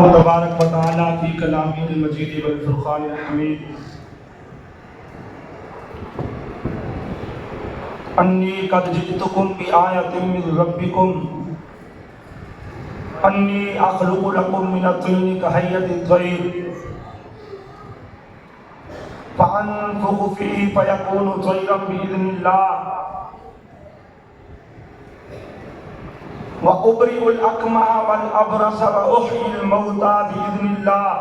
تبارک و تعالی فی کلامہ المجید والفرقان الحمید انی قد جئتکم بآیۃ من ربکم انی اخلق لکم من الطین کہیئۃ الطیر فانفخ فیہ فیکون طیرا بإذن اللہ وَأُبْرِئُ الْأَكْمَحَ وَالْأَبْرَصَ وَأُحْيِي الْمَوْتَى بِإِذْنِ اللَّهِ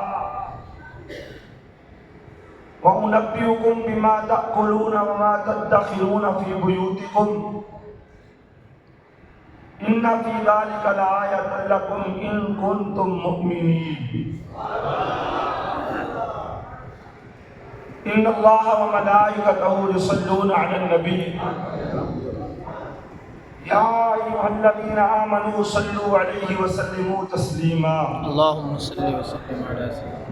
وَأُنَبِّئُكُم بِمَا تَأْكُلُونَ وَمَا تَدَّخِرُونَ فِي بُيُوتِكُمْ إِنَّ فِي ذَلِكَ لَآيَةً لَكُمْ إِن كُنتُم مُّؤْمِنِينَ إِنَّ اللَّهَ وَمَلَائِكَتَهُ يُصَلُّونَ عَلَى النَّبِيِّ یا ایھا الذین آمنوا صلوا علیہ وسلموا تسلیما اللہم صلی وسلم علی سیدنا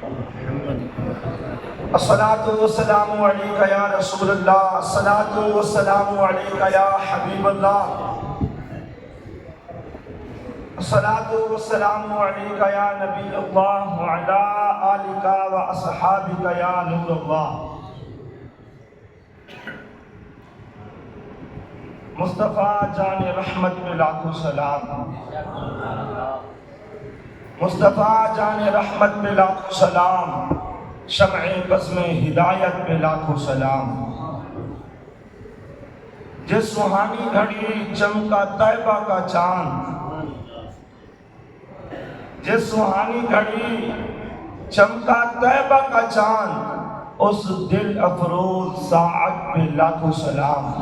محمد الصلاۃ والسلام علیک یا رسول اللہ الصلاۃ والسلام علیک یا حبیب اللہ الصلاۃ والسلام علیک یا نبی اللہ وعلی آلک واصحابک یا نور اللہ مصطفیٰ جان رحمت میں لاکھوں سلام مصطفیٰ جان رحمت میں لاکھوں سلام شمع بزم ہدایت میں لاکھوں سلام جس سہانی گھڑی چمکا طیبہ کا چاند جس سہانی گھڑی چمکا طیبہ کا چاند اس دل افروز ساعت پہ لاکھوں سلام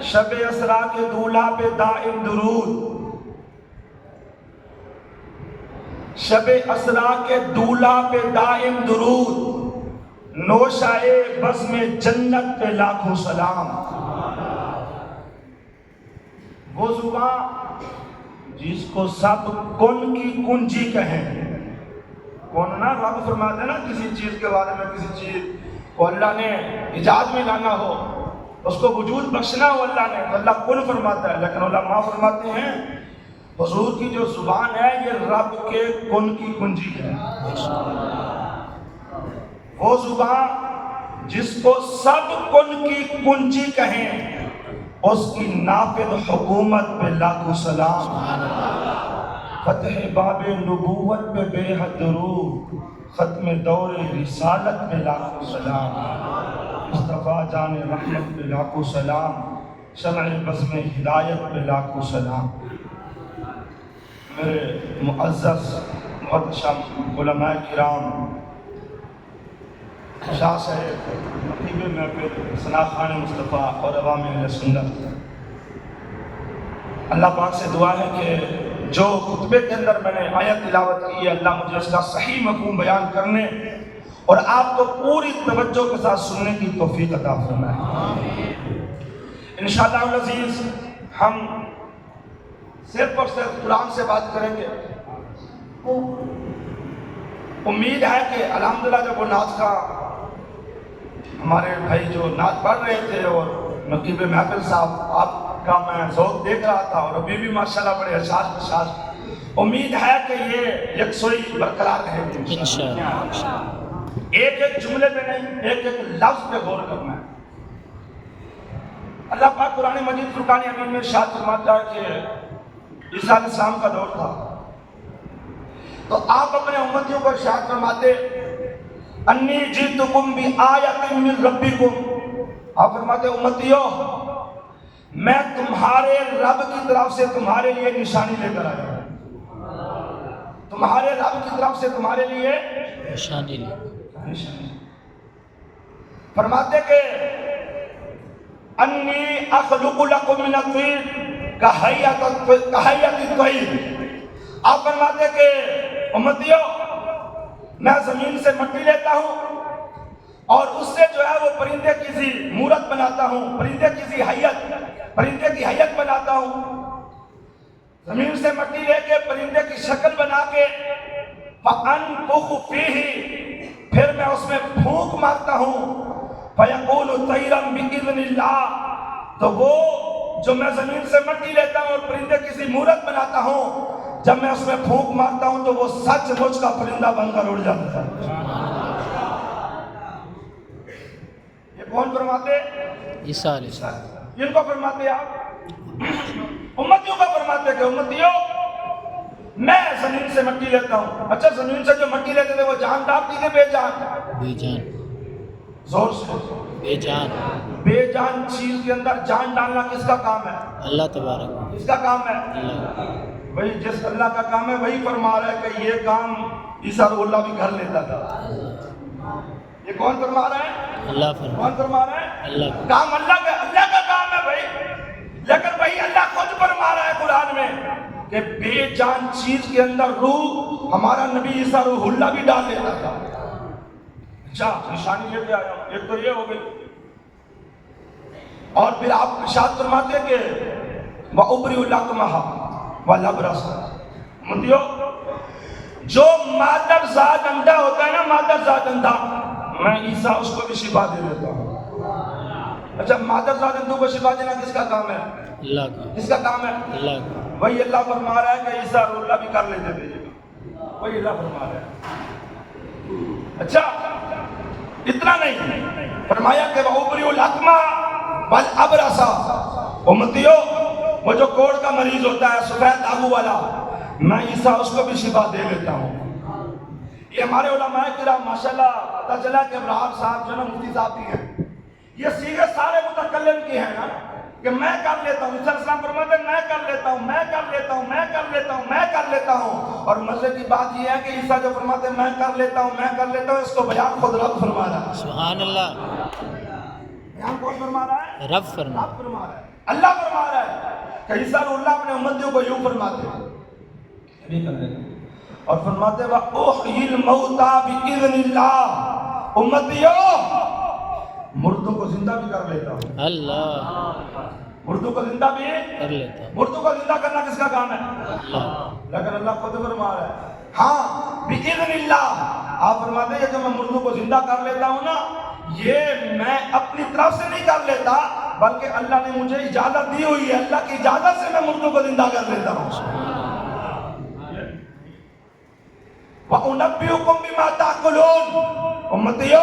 شب اسرا کے دولہا پہ دائم درود شب اسرا کے دولہا پہ دائم درود نوشائے بزم جنت پہ لاکھوں سلام وہ زبان جس کو سب کن کی کنجی کہیں کون نا رب فرماتے ہیں نا کسی چیز کے بارے میں کسی چیز کو اللہ نے ایجاد میں لانا ہو اس کو وجود بخشنا ہو اللہ نے تو اللہ کن فرماتا ہے لیکن علماء فرماتے ہیں حضور کی جو زبان ہے یہ رب کے کن کی کنجی ہے وہ زبان جس کو سب کن کی کنجی کہیں اس کی نافذ حکومت پہ لاکھوں سلام فتح باب نبوت پہ بے حد درود ختم دور رسالت پہ لاکھوں سلام مصطفیٰ جان رحمت پہ لاکھوں سلام شمع بزم ہدایت پہ لاکھوں سلام میرے معزز محتشم علماء کرام شاہ صاحب خطیب محفل ثنا خان مصطفیٰ اور عوام اہل سنت اللہ پاک سے دعا ہے کہ جو خطبے کے اندر میں نے آیت تلاوت کی ہے اللہ مجھے اس کا صحیح مفہوم بیان کرنے اور آپ کو پوری توجہ کے ساتھ سننے کی توفیق عطا فرمائے انشاءاللہ العزیز ہم صرف اور صرف قرآن سے بات کریں گے امید ہے کہ الحمدللہ جب وہ نعت کا ہمارے بھائی جو نعت پڑھ رہے تھے اور نقیب محفل صاحب آپ کا میں ذوق دیکھ رہا تھا اور ابھی بھی ماشاءاللہ بڑے احساس بشاس امید ہے کہ یہ یکسوئی برقرار رہے گی انشاءاللہ ایک ایک جملے پہ نہیں ایک ایک لفظ پہ غور کرنا ہے اللہ پاک قرآن مجید فرقان حمید میں ارشاد فرماتا ہے کہ عیسیٰ علیہ السلام کا دور تھا تو آپ اپنے امتیوں کو ارشاد فرماتے انی جئتکم بآیۃ من ربکم آپ فرماتے امتیوں میں تمہارے رب کی طرف سے تمہارے لیے نشانی لے کر آیا تمہارے رب کی طرف سے تمہارے لیے نشانی لے فرماتے کہ انی اخلق لکم من الطین کہیئۃ الطیر آپ فرماتے کہ امتیوں میں زمین سے مٹی لیتا ہوں اور اس سے جو ہے وہ پرندے کی سی مورت بناتا ہوں پرندے کی حیت بناتا ہوں زمین سے مٹی لے کے پرندے کی شکل بنا کے فانفخ فیہ پھر میں اس میں پھونک مارتا ہوں فیکون طیرا باذن اللہ تو وہ جو میں زمین سے مٹی لیتا ہوں اور پرندے کسی مورت بناتا ہوں، جب میں اس میں پھونک مارتا ہوں تو وہ سچ مچ کا پرندہ بن کر اڑ جاتا ہے۔ یہ کون فرماتے؟ عیسیٰ علیہ السلام۔ جن کو فرماتے آپ امتیوں کو فرماتے کہ امتیوں میں زمین سے مٹی لیتا ہوں۔ اچھا زمین سے جو مٹی لیتے تھے وہ جان ڈالتی تھے بے جان؟ بے جان۔ زور سے۔ بے جان۔ بے جان چیز کے اندر جان ڈالنا کس کا کام ہے؟ اللہ تبارک۔ کس کا کام ہے؟ اللہ۔ وہی جس اللہ کا کام ہے وہی فرما رہا ہے کہ یہ کام عیسیٰ روح اللہ بھی کر لیتا تھا۔ یہ کون فرما رہا ہے؟ اللہ فرما۔ کون فرما رہا ہے؟ اللہ۔ کام اللہ کا کام ہے بھائی، لیکن وہی اللہ خود فرما رہا ہے قرآن میں کہ بے جان چیز کے اندر روح ہمارا نبی عیسیٰ روح اللہ بھی ڈال لیتا تھا۔ اچھا نشانی لے کے آیا ہوں، ایک تو یہ ہو گئی، اور پھر آپ ارشاد فرماتے کہ وَأُبْرِئُ الْأَكْمَحَ وَالْأَبْرَصَ۔ مطیو جو مادر زاد اندھا ہوتا ہے نا، مادر زاد اندھا، میں عیسیٰ اس کو بھی شفا دے دیتا ہوں۔ اچھا مادر زاد اندھوں کو شفا دینا کس کا کام ہے؟ اللہ کا۔ کس کا کام ہے؟ اللہ کا۔ وہی اللہ فرما رہا ہے کہ عیسیٰ روح اللہ بھی کر لیتے تھے، وہی اللہ فرما رہا ہے۔ اچھا اتنا نہیں، فرمایا کہ وَأُبْرِئُ الْأَكْمَحَ وَالْأَبْرَصَ۔ امتیو وہ جو کوڑ کا مریض ہوتا ہے سفید آگو والا، میں عیسیٰ اس کو بھی شفا دے لیتا ہوں۔ یہ ہمارے علماء کرام ماشاءاللہ پتہ چلا کہ ابراہیم صاحب جو نا مفتی صاحب بھی ہیں، یہ سیغے سارے متکلم کی ہیں نا کہ میں کر لیتا ہوں۔ عیسیٰ السلام فرماتے ہیں میں کر لیتا ہوں، میں کر لیتا ہوں، میں کر لیتا ہوں، میں کر لیتا ہوں۔ اور مزے کی بات یہ ہے کہ عیسیٰ جو فرماتے ہیں میں کر لیتا ہوں، میں کر لیتا ہوں، اس کو بیان خود رب فرما رہا ہے۔ سبحان اللہ۔ بیان کون فرما رہا ہے؟ رب فرما۔ رب فرما رہا ہے، اللہ فرما رہا ہے کہ عیسیٰ اللہ اپنے امتیوں کو یوں فرماتے ہیں اور فرماتے وَأُحْيِي الْمَوْتَى بِإِذْنِ اللَّهِ۔ امتیوں مردوں کو زندہ بھی کر لیتا ہوں۔ اللہ۔ مردوں کو زندہ بھی کر لیتا ہوں۔ مردوں کو زندہ کرنا کس کا کام ہے؟ اللہ۔ لیکن اللہ خود فرما رہا ہے ہاں بِإِذْنِ اللَّهِ۔ آپ فرماتے ہیں کہ میں مردوں کو زندہ کر لیتا ہوں نا، یہ میں اپنی طرف سے نہیں کر لیتا بلکہ اللہ نے مجھے اجازت دی ہوئی ہے، اللہ کی اجازت سے میں مردوں کو زندہ کر لیتا ہوں۔ وَأُنَبِّئُكُم بِمَا تَأْكُلُونَ۔ امتیو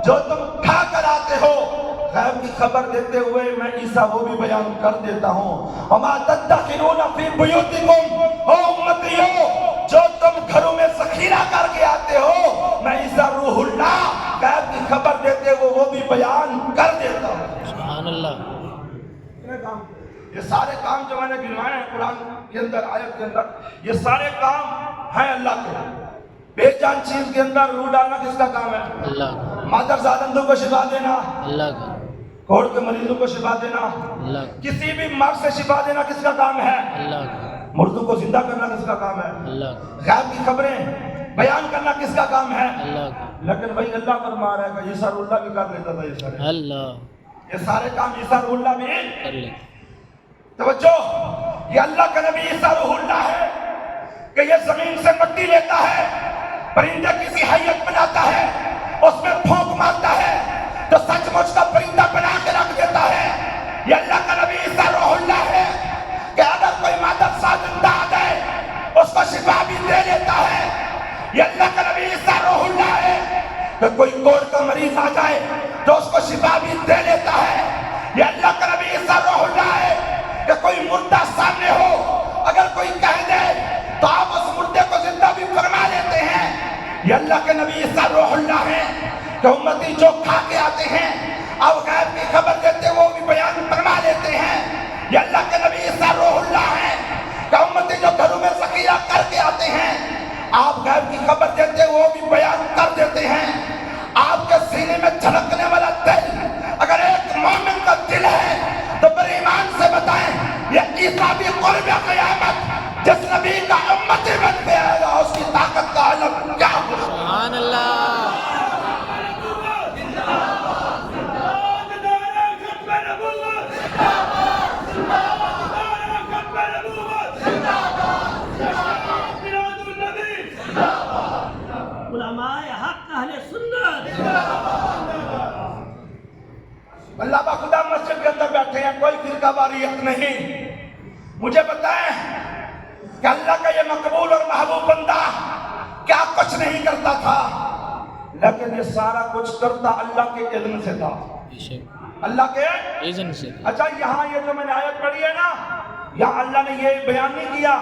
جو تم کھا کر آتے ہو غیب کی خبر دیتے ہوئے میں عیسیٰ وہ بھی بیان کر دیتا ہوں۔ وَمَا تَدَّخِرُونَ فِي بُيُوتِكُمْ۔ او امتیو جو تم گھروں میں ذخیرہ کر کے آتے ہو میں عیسیٰ روح اللہ غیب کی خبر دیتے ہوئے وہ بھی بیان کر دیتا ہوں۔ سبحان اللہ۔ یہ سارے کام جو میں نے گنوائے ہیں قرآن کے اندر آیت کے اندر، یہ سارے کام ہیں اللہ کے۔ بے جان چیز کے اندر روح ڈالنا کس کا کام ہے؟ اللہ کا۔ مادر زادندوں کو شفا دینا، اللہ کا۔ کوڑ کے مریضوں کو شفا دینا، اللہ کا۔ کسی بھی مرض سے شفا دینا کس کا کام ہے؟ اللہ کا۔ مردوں کو زندہ کرنا کس کا کام ہے؟ اللہ کا۔ غیب کی خبریں بیان کرنا کس کا کام ہے؟ اللہ کا۔ لیکن وہی اللہ فرما رہا ہے کہ عیسیٰ روح اللہ بھی کر لیتا تھا یہ سارے اللہ۔ یہ سارے کام عیسیٰ روح اللہ بھی کر لیتا۔ توجہ، یہ اللہ کا نبی عیسیٰ روح اللہ ہے کہ یہ زمین سے مٹی لیتا ہے، پرندہ کسی حیت بناتا ہے، اس میں پھونک مارتا ہے تو سچ مچ کا پرندہ بنا کے رکھ دیتا ہے۔ یہ اللہ کا نبی عیسیٰ روح اللہ ہے کہ اگر کوئی مادر زادہ آ جائے اس کو شفا بھی دے دیتا ہے۔ یہ اللہ کا نبی عیسیٰ روح اللہ ہے کہ کوئی کوڑ کا مریض آ جائے تو اس کو شفا بھی دے دیتا ہے۔ یہ اللہ کا نبی عیسیٰ روح اللہ ہے کہ کوئی مردہ سامنے ہو اگر کوئی کہہ دے تو آپ اس مردے کو زندہ بھی فرما لیتے ہیں۔ یہ اللہ کے نبی عیسیٰ روح اللہ ہے کہ امتی جو کھا کے آتے ہیں اب غیب کی خبر دیتے وہ بھی بیان فرما لیتے ہیں۔ یہ اللہ کے نبی عیسیٰ روح اللہ ہے کہ امتی جو گھروں میں ذخیرہ کر کے آتے ہیں آپ غیب کی خبر دیتے وہ بھی بیان کر دیتے ہیں۔ آپ کے سینے میں جھلکنے والا دل اگر ایک مومن کا دل ہے تو پھر ایمان سے بتائیں یہ عیسیٰ بھی قرب قیامت جس نبی کا امتی بن کے آئے گا اس کی طاقت کا علم کیا ہوگا؟ سبحان اللہ۔ علماء حق اہل سنت اللہ با خدا مسجد کے اندر بیٹھے ہیں، کوئی فرقہ واریت نہیں. مجھے بتائیں کہ اللہ کا یہ مقبول اور محبوب بندہ کیا کچھ نہیں کرتا تھا، لیکن یہ سارا کچھ کرتا اللہ کے اذن سے تھا. بے شک اللہ کے اذن سے. اچھا یہاں یہ جو میں نے آیت پڑھی ہے نا، یہاں اللہ نے یہ بیان نہیں کیا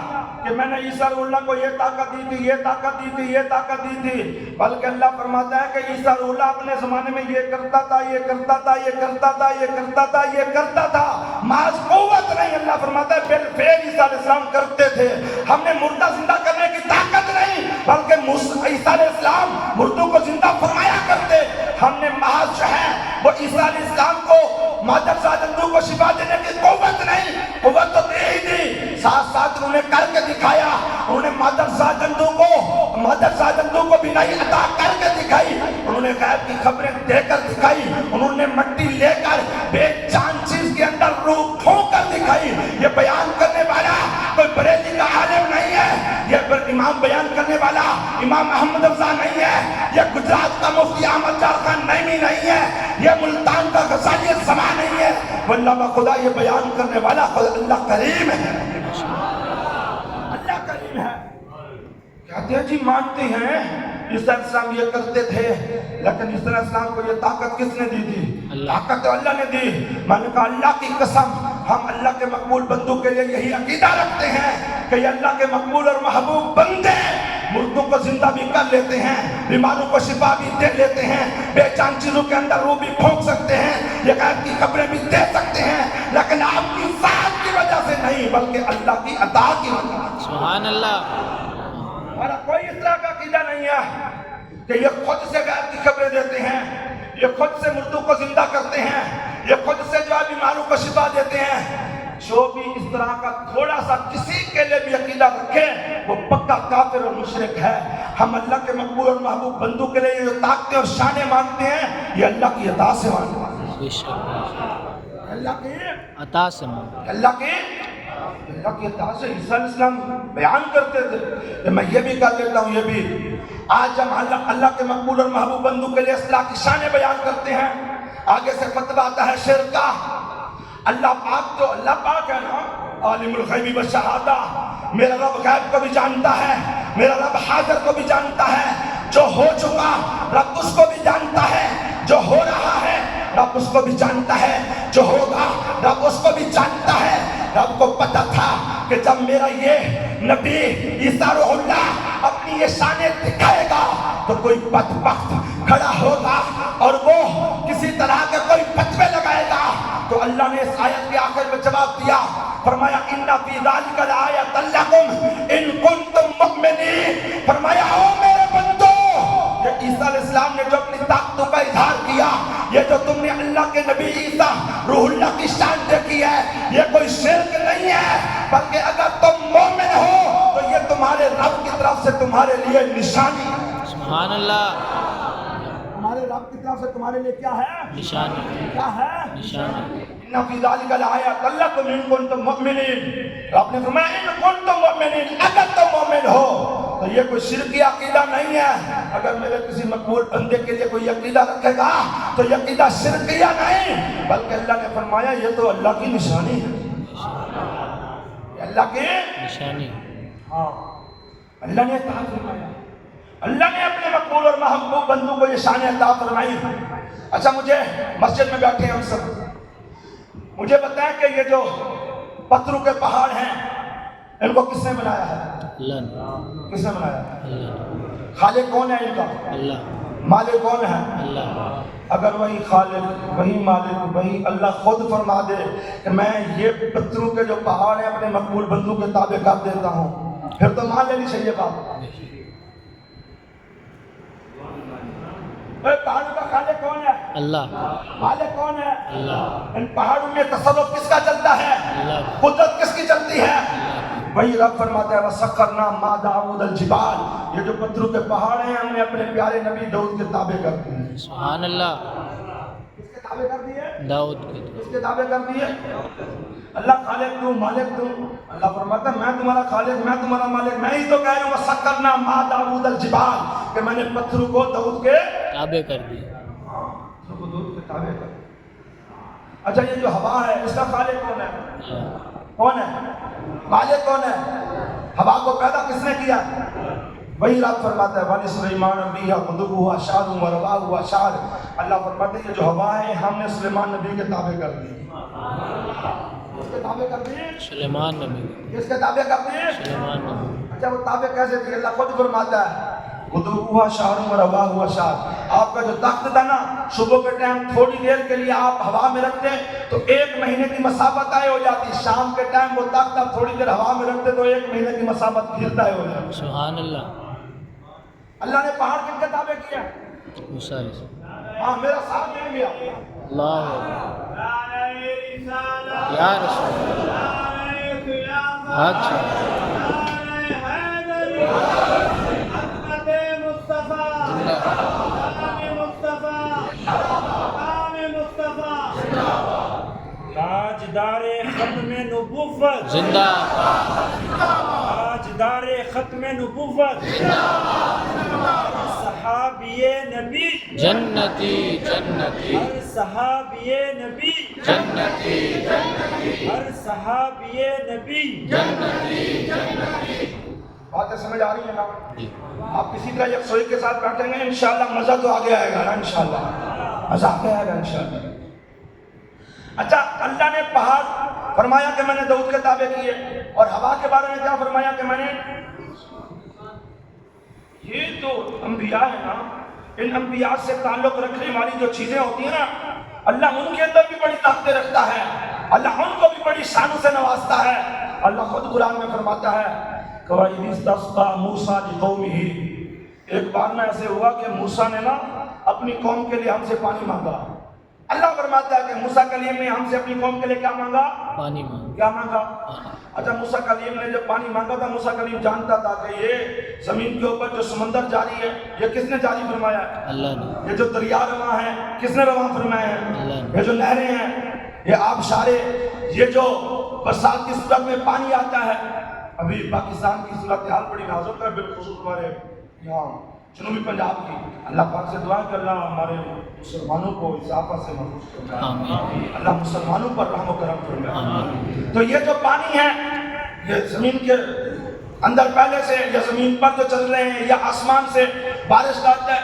کہ میں نے عیسیٰ روح اللہ کو یہ طاقت دی تھی، یہ طاقت دی تھی، یہ طاقت دی تھی، بلکہ اللہ فرماتا ہے کہ عیسیٰ روح اللہ اپنے زمانے میں یہ کرتا تھا، یہ کرتا تھا، یہ کرتا تھا، یہ کرتا تھا، یہ کرتا تھا. محض قوت نہیں، اللہ فرماتا ہے بالفعل عیسیٰ علیہ السلام کرتے تھے. ہم نے مردہ زندہ کرنے کی طاقت نہیں، بلکہ عیسیٰ علیہ السلام مردوں کو زندہ فرمایا کرتے. ہم نے محض جو ہے وہ عیسیٰ علیہ السلام کو مادر زادندو کو شفا دینے کی قوت نہیں، قوت تو دے ہی دی، ساتھ ساتھ انہوں نے کر کے دکھایا. انہوں نے مادر زادندو کو بینائی عطا کر کے دکھائی، انہوں نے غیب کی خبریں دے کر دکھائی، انہوں نے مٹی لے کر بے جان چیز کے اندر روح پھونک کر دکھائی. یہ بیان کرنے والا کوئی بریلی کا عالم نہیں ہے، یہ امام بیان کرنے والا امام احمد رضا نہیں ہے، یہ گجرات کا مفتی احمد جار خان نعیمی نہیں ہے، یہ ملتان کا غزالی سما نہیں ہے. واللہ خدا یہ بیان کرنے والا اللہ کریم ہے، اللہ کریم ہے. کہتے ہیں جی مانتے ہیں عیسیٰ علیہ السلام یہ کرتے تھے، لیکن عیسیٰ علیہ السلام کو یہ طاقت کس نے دی تھی؟ طاقت تو اللہ نے دی. میں نے کہا اللہ کی قسم ہم اللہ کے مقبول بندوں کے لیے یہی عقیدہ رکھتے ہیں کہ یہ اللہ کے مقبول اور محبوب بندے مردوں کو زندہ بھی کر لیتے ہیں، بیماروں کو شفا بھی دے لیتے ہیں، بے جان چیزوں کے اندر روح بھی پھونک سکتے ہیں، یہ غیب کی خبریں بھی دے سکتے ہیں، لیکن آپ کی ذات کی وجہ سے نہیں بلکہ اللہ کی عطا کی وجہ سے. سبحان اللہ. ہمارا کوئی اس طرح کا عقیدہ نہیں ہے کہ یہ خود سے غیب کی خبریں دیتے ہیں، یہ خود سے مردوں کو زندہ کرتے ہیں، یہ خود سے جو ہے بیماروں کو شفا دیتے ہیں. جو بھی اس طرح کا تھوڑا سا کسی کے لیے بھی عقیدہ رکھے وہ پکا کافر اور مشرک ہے. ہم اللہ کے مقبول اور محبوب بندوں کے لیے جو طاقتیں اور شانیں مانگتے ہیں یہ اللہ کی عطا سے مانگتے ہیں، بے شک اللہ کی عطا سے مانگتے. اللہ کی عطا سے. عیسیٰ علیہ السلام بیان کرتے تھے کہ میں یہ بھی کر لیتا ہوں، یہ بھی. آج ہم اللہ کے مقبول اور محبوب بندوں کے لیے اصلاح کی شانیں بیان کرتے ہیں، آگے سے فتویٰ آتا ہے شرک کا. اللہ پاک تو اللہ پاک ہے نا، عالم الغیب والشہادہ. میرا رب غیب کو بھی جانتا ہے، میرا رب حاضر کو بھی جانتا ہے. جو ہو چکا رب اس کو بھی جانتا ہے، جو ہو رہا ہے رب اس کو بھی جانتا ہے، جو ہوگا رب اس کو بھی جانتا ہے. رب کو پتہ تھا کہ جب میرا یہ نبی عیسیٰ روح اللہ اپنی یہ شانیں دکھائے گا تو کوئی بدبخت کھڑا ہوگا اور وہ کسی طرح کے کوئی فتوے لگائے گا. تو اللہ نے اس آیت کے آخر میں جواب دیا، فرمایا ان فی ذلک لآیۃ لکم ان کنتم مؤمنین. فرمایا او میرے بندو، یہ عیسیٰ علیہ السلام نے جو اپنی طاقتوں کا اظہار کیا، یہ جو تم نے اللہ کے نبی عیسیٰ روح اللہ کی شان دیکھی ہے، یہ کوئی شرک نہیں ہے، بلکہ اگر تم مومن ہو تو یہ تمہارے رب کی طرف سے تمہارے لیے نشانی ہے. سبحان اللہ. ہمارے رب کی طرف سے تمہارے لیے کیا ہے؟ نشانی. کیا ہے؟ نشانی. ان فی ذلک لآیۃ لکم ان کنتم مؤمنین. رب نے فرمایا ان کنتم مؤمنین، اگر تم مومن ہو تو یہ کوئی شرکی عقیدہ نہیں ہے. اگر میرے کسی مقبول بندے کے لیے کوئی عقیدہ رکھے گا تو یہ عقیدہ شرکیہ نہیں، بلکہ اللہ نے فرمایا یہ تو اللہ کی نشانی ہے، یہ اللہ کی نشانی. ہاں اللہ نے عطا فرمایا. اللہ نے اپنے مقبول اور محبوب بندوں کو یہ شان عطا فرمائی. اچھا مجھے مسجد میں بیٹھے ہم سب، مجھے بتائیں کہ یہ جو پتھروں کے پہاڑ ہیں ان کو کس نے بنایا ہے؟ اللہ نے. کس نے بنایا ہے؟ اللہ. خالق کون ہے ان کا؟ اللہ. مالک کون ہے؟ اللہ. اگر وہی خالق وہی مالک وہی اللہ خود فرما دے کہ میں یہ پتھروں کے جو پہاڑ ہیں اپنے مقبول بندوں کے تابع کر دیتا ہوں، پھر تو مان لینی چاہیے بات. پہاڑوں کا خالق کون ہے؟ اللہ. مالک کون ہے؟ اللہ. ان پہاڑوں میں تصرف کس کا چلتا ہے؟ اللہ. قدرت کس کی چلتی ہے؟ اللہ. وہی رب فرماتا ہے وَسَخَّرْنَا مَعَ دَاوُودَ الْجِبَالَ. یہ جو پتھروں کے پہاڑ ہیں ہم نے اپنے پیارے نبی داؤد کے تابع کر دیے. سبحان اللہ. کس کے تابع کر دیے؟ داؤد کے. کس کے تابع کر دیے؟ اللہ خالق تو مالک تو. اللہ فرماتا ہے میں تمہارا خالق، میں تمہارا مالک. میں ہی تو کہہ رہا ہوں وَسَخَّرْنَا مَعَ دَاوُودَ الْجِبَالَ کہ میں نے پتھروں کو داؤد کے تابع کر دی. داؤد کے تابع کر. اچھا یہ جو ہوا ہے اس کا خالق کون ہے؟ اللہ کون ہے؟ مالک کون ہے؟ ہوا کو پیدا کس نے کیا؟ وہی رب فرماتا ہے وَلِ سُلَيْمَانَ رِيحًا غُدُوُّهَا شَهْرٌ وَرَوَاحُهَا شَهْرٌ۔ اللہ فرماتے ہیں یہ جو ہوا ہے ہم نے سلیمان نبی کے تابع کر دی۔ کس کے تابع کر دی؟ سلیمان نبی کس کے تابع کر دی؟ سلیمان نبی اچھا وہ تابع کیسے دی؟ اللہ خود فرماتا ہے غُدُوُّهَا شَهْرٌ وَرَوَاحُهَا شَهْرٌ۔ آپ کا جو تخت تھا نا صبح کے ٹائم تھوڑی دیر کے لیے آپ ہوا میں رکھتے تو 1 مہینے کی مسافت طے ہو جاتی، شام کے ٹائم وہ تخت آپ تھوڑی دیر ہوا میں رکھتے تو 1 مہینے کی مسافت پھر طے ہو جاتی۔ سبحان اللہ اللہ نے پہاڑ کن کے تابع کیا؟ موسیٰ علیہ السلام ہاں میرا ساتھ دیں گے آپ۔ اللہ یا رسول اللہ اچھا تاجدار ختم نبوت زندہ تاجدار ختم نبوت صحابی نبی جنتی جنتی ہر صحابی نبی جنتی ہر صحابی نبی باتیں سمجھ آ رہی ہیں نا؟ جی آپ کسی طرح یکسوئی کے ساتھ بیٹھیں گے انشاءاللہ مزہ تو آگے آئے گا نا انشاءاللہ، مزہ آگے آئے گا انشاءاللہ۔ اچھا اللہ نے پہاڑ فرمایا کہ میں نے داؤد کے تابع کیے، اور ہوا کے بارے میں کیا فرمایا کہ میں نے یہ جو انبیاء ہیں نا ان انبیاء سے تعلق رکھنے والی جو چیزیں ہوتی ہیں نا اللہ ان کے اندر بھی بڑی طاقتیں رکھتا ہے، اللہ ان کو بھی بڑی شانوں سے نوازتا ہے۔ اللہ خود قرآن میں فرماتا ہے وَإِذِ اسْتَسْقَىٰ مُوسَىٰ لِقَوْمِهِ، ایک بار میں ایسے ہوا کہ موسیٰ نے نا اپنی قوم کے لیے ہم سے پانی مانگا۔ اللہ فرماتا ہے کہ موسیٰ کلیم نے ہم سے اپنی قوم کے لیے کیا مانگا؟ پانی مانگ کیا مانگا؟ اچھا موسیٰ کلیم نے جب پانی مانگا تھا موسیٰ کلیم جانتا تھا کہ یہ زمین کے اوپر جو سمندر جاری ہے یہ کس نے جاری فرمایا ہے؟ اللہ نے یہ جو دریا رواں ہیں کس نے رواں فرمایا ہے؟ اللہ نے یہ جو نہریں ہیں یہ آبشارے یہ جو برسات کی صورت میں پانی آتا ہے۔ ابھی پاکستان کی صورتحال بڑی نازک ہے بالخصوص ہمارے یہاں جنوبی پنجاب کی، اللہ پاک سے دعا کہ اللہ ہمارے مسلمانوں کو اس آفت سے محفوظ فرمائے، آمین اللہ مسلمانوں پر رحم و کرم فرمائے۔ آمین تو یہ جو پانی ہے یہ زمین کے اندر پہلے سے یا زمین پر جو چل رہے ہیں یا آسمان سے بارش لاتا ہے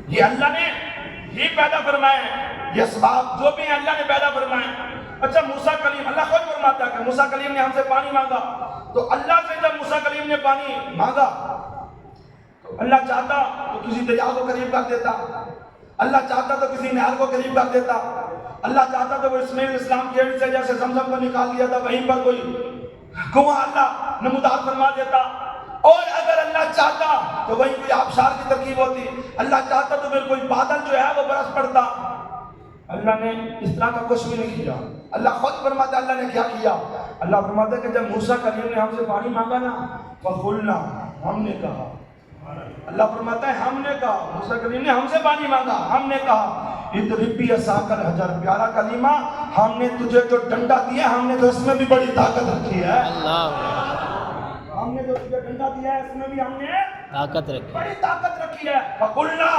یہ اللہ نے ہی پیدا فرمائے ہیں، یہ اسباب جو بھی ہیں اللہ نے پیدا فرمائے ہیں۔ اچھا موسیٰ کلیم اللہ خود فرماتا ہے کہ موسیٰ کلیم نے ہم سے پانی مانگا، تو اللہ سے جب موسیٰ کلیم نے پانی مانگا تو اللہ چاہتا تو کسی دریا کو قریب کر دیتا، اللہ چاہتا تو کسی نہر کو قریب کر دیتا، اللہ چاہتا تو وہ اسماعیل اسلام کی ایڑی سے جیسے زمزم کو نکال دیا تھا وہیں پر کوئی کنواں اللہ نمودار فرما دیتا، اور اگر اللہ چاہتا تو وہیں کوئی آبشار کی ترکیب ہوتی، اللہ چاہتا تو پھر کوئی بادل جو ہے وہ برس پڑتا۔ اللہ نے اس طرح کا کچھ بھی نہیں کیا۔ اللہ خود فرماتا ہے اللہ نے کیا کیا؟ اللہ فرماتا ہے کہ جب موسیٰ کلیم نے ہم سے پانی مانگا نا فَقُلْنَا ہم نے کہا، اللہ فرماتا ہے ہم نے کہا، موسیٰ کلیم نے ہم سے پانی مانگا ہم نے کہا اِضْرِب بِعَصَاكَ الْحَجَرَ، پیارا کلمہ ہم نے تجھے جو ڈنڈا دیا ہم نے تو اس میں بھی بڑی طاقت رکھی ہے، اللہ ہم نے جو تجھے ڈنڈا دیا ہے اس میں بھی ہم نے طاقت رکھی بڑی طاقت رکھی ہے۔ فَقُلْنَا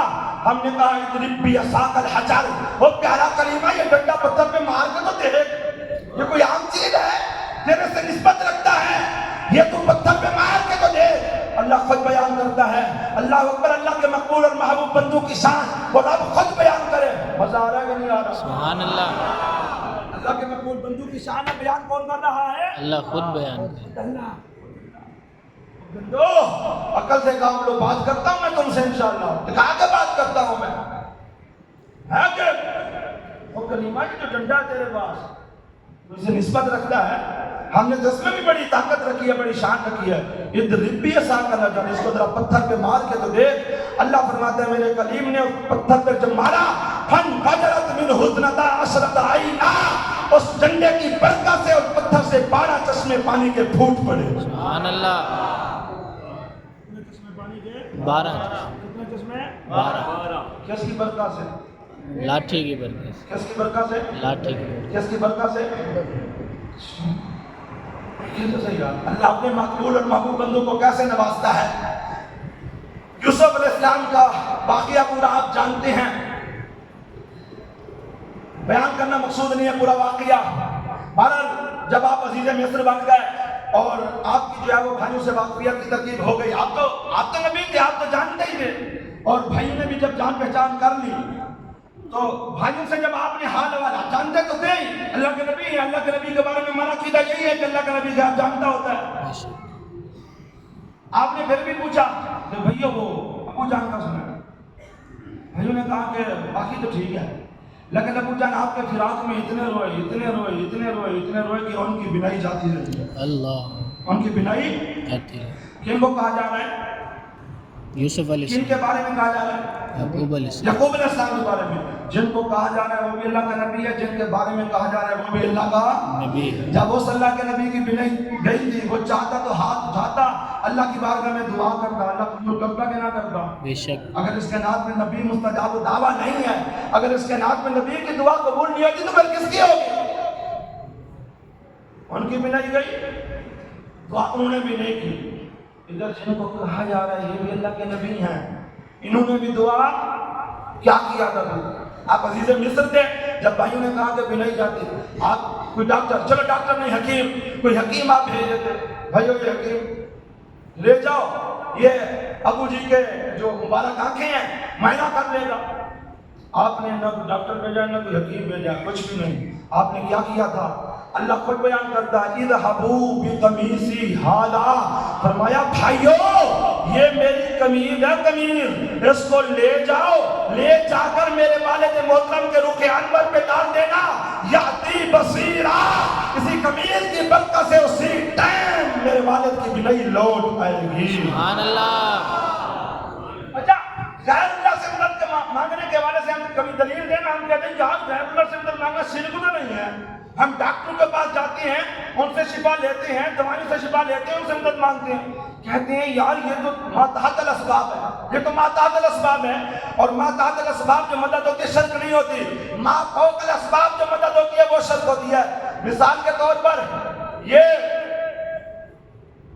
ہم نے کہا اِضْرِب بِعَصَاكَ الْحَجَرَ، وہ پیارا کلمہ یہ ڈنڈا پتھر پہ مار کے تو دیکھ، یہ کوئی عام چیز ہے تیرے سے نسبت رکھتا ہے، یہ تو پتھر پہ مار کے تو دیکھ۔ اللہ خود بیان کرتا ہے، اللہ اکبر، اللہ کے مقبول اور محبوب بندوں کی شان وہ رب خود بیان کرے، مزہ آ رہا ہے کہ نہیں آ رہا؟ سبحان اللہ اللہ کے مقبول بندوں کی شان ہے، بیان کون کر رہا ہے؟ اللہ خود بیان کرے۔ اللہ بندو عقل سے کام لو، بات کرتا ہوں میں تم سے انشاءاللہ، دکھا کے بات کرتا ہوں میں، ہے کہ وہ کلمہ کی جو ڈنڈا ہے تیرے پاس اسے نسبت رکھتا ہے، ہم نے جس میں بھی بڑی طاقت رکھی ہے، بڑی شان رکھی ہے۔ اِضْرِب بِعَصَاكَ الْحَجَرَ، اس کو ذرا پتھر پہ مار کے تو دیکھ۔ اللہ فرماتا ہے میرے کلیم نے اس پتھر پہ جب مارا فَانْفَجَرَتْ مِنْهُ اثْنَتَا عَشْرَةَ عَيْنًا، اس ڈنڈے کی برکت سے اس پتھر سے 12 چشمے پانی کے پھوٹ پڑے۔ سبحان اللہ 12 کتنے چشمے؟ 12 کس کی برکت سے؟ لاٹھی کی برکت سے، کس کی برکت سے؟ لاٹھی کی برکت کس کی برکت سے؟ یہ تو صحیح ہے۔ اللہ اپنے مقبول اور محبوب بندوں کو کیسے نوازتا ہے؟ یوسف علیہ السلام کا واقعہ پورا آپ جانتے ہیں، بیان کرنا مقصود نہیں ہے پورا واقعہ. بہرحال جب آپ عزیز مصر بن گئے اور آپ کی جو ہے وہ بھائیوں سے واقفیت کی ترتیب ہو گئی, آپ تو نبی تھے, آپ تو جانتے ہی تھے, اور بھائیوں نے بھی جب جان پہچان کر لی تو بھائیوں سے جب آپ نے حال والا جانتے تو تھے ہی, اللہ کے نبی ہیں, اللہ کے نبی کے بارے میں ہمارا عقیدہ یہی ہے کہ اللہ کا نبی غیب جانتا ہوتا ہے. آپ نے پھر بھی پوچھا کہ بھائیو وہ ابو جان کا سنا. بھائیوں نے کہا کہ باقی تو ٹھیک ہے, لیکن ابو جان آپ کے فراق میں اتنے روئے کہ ان کی بینائی جاتی رہی ہے. اللہ ان کی بینائی جاتی ہے. کن کو کہا جا رہا ہے؟ یوسف علیہ کن کے بارے میں کہا جا رہا ہے؟ یعقوب علیہ السلام. یعقوب علیہ السلام کے بارے میں. جن کو کہا جا رہا ہے وہ بھی اللہ کا نبی ہے, جن کے بارے میں کہا جا رہا ہے وہ بھی اللہ کا نبی. جب اس اللہ کے نبی کی بینائی گئی تھی, وہ چاہتا تو ہاتھ اٹھاتا, اللہ کی بارگاہ میں دعا کرتا, اللہ کو کرتا کہ نہ کرتا. بے شک. اگر اس کائنات میں نبی مستجاب دعویٰ نہیں ہے, اگر اس کائنات میں نبی کی دعا قبول نہیں ہوتی تو پھر کس کی ہوگی؟ ان کی بینائی گئی, دعا انہوں نے بھی نہیں کی. ادھر جن کو کہا جا رہا ہے یہ بھی اللہ کے نبی ہیں, انہوں نے بھی دعا کیا کیا تھا؟ آپ عزیز مصر تھے, جب بھائیوں نے کہا کہ بینائی جاتی, آپ کوئی ڈاکٹر, چلو ڈاکٹر نہیں حکیم, کوئی حکیم آپ بھیج دیتے, بھائیو یہ حکیم لے جاؤ, یہ ابو جی کے جو مبارک آنکھیں ہیں معائنہ کر لے گا. آپ نے نہ کوئی ڈاکٹر بھیجا نہ کوئی حکیم بھیجا, کچھ بھی نہیں. آپ نے کیا کیا تھا؟ اللہ خود بیان کرتا ہے, اذهبوا بقمیصی ھذا, فرمایا بھائیو یہ میری قمیض ہے, قمیض اس کو لے جاؤ, لے جا کر میرے والد محترم کے رخ انور پہ ڈال دینا, یاتی بصیرا, اسی قمیض کی برکت سے اسی ٹائم میرے والد کی بینائی لوٹ آئے گی. سبحان اللہ. اچھا, غیر اللہ سے مدد مانگنے کے حوالے سے ہم کبھی دلیل دینا, ہم کہتے ہیں یار غیر اللہ سے مدد مانگنا شرک تو نہیں ہے. ہم ڈاکٹروں کے پاس جاتے ہیں, ان سے شفا لیتے ہیں, دوائیوں سے شفا لیتے ہیں, ان سے مدد مانگتے ہیں. کہتے ہیں یار یہ تو ما تحت الاسباب ہے, یہ تو ما تحت الاسباب ہے, اور ما تحت الاسباب جو مدد ہوتی ہے شرک نہیں ہوتی, ما فوق الاسباب جو مدد ہوتی ہے وہ شرک ہوتی ہے. مثال کے طور پر یہ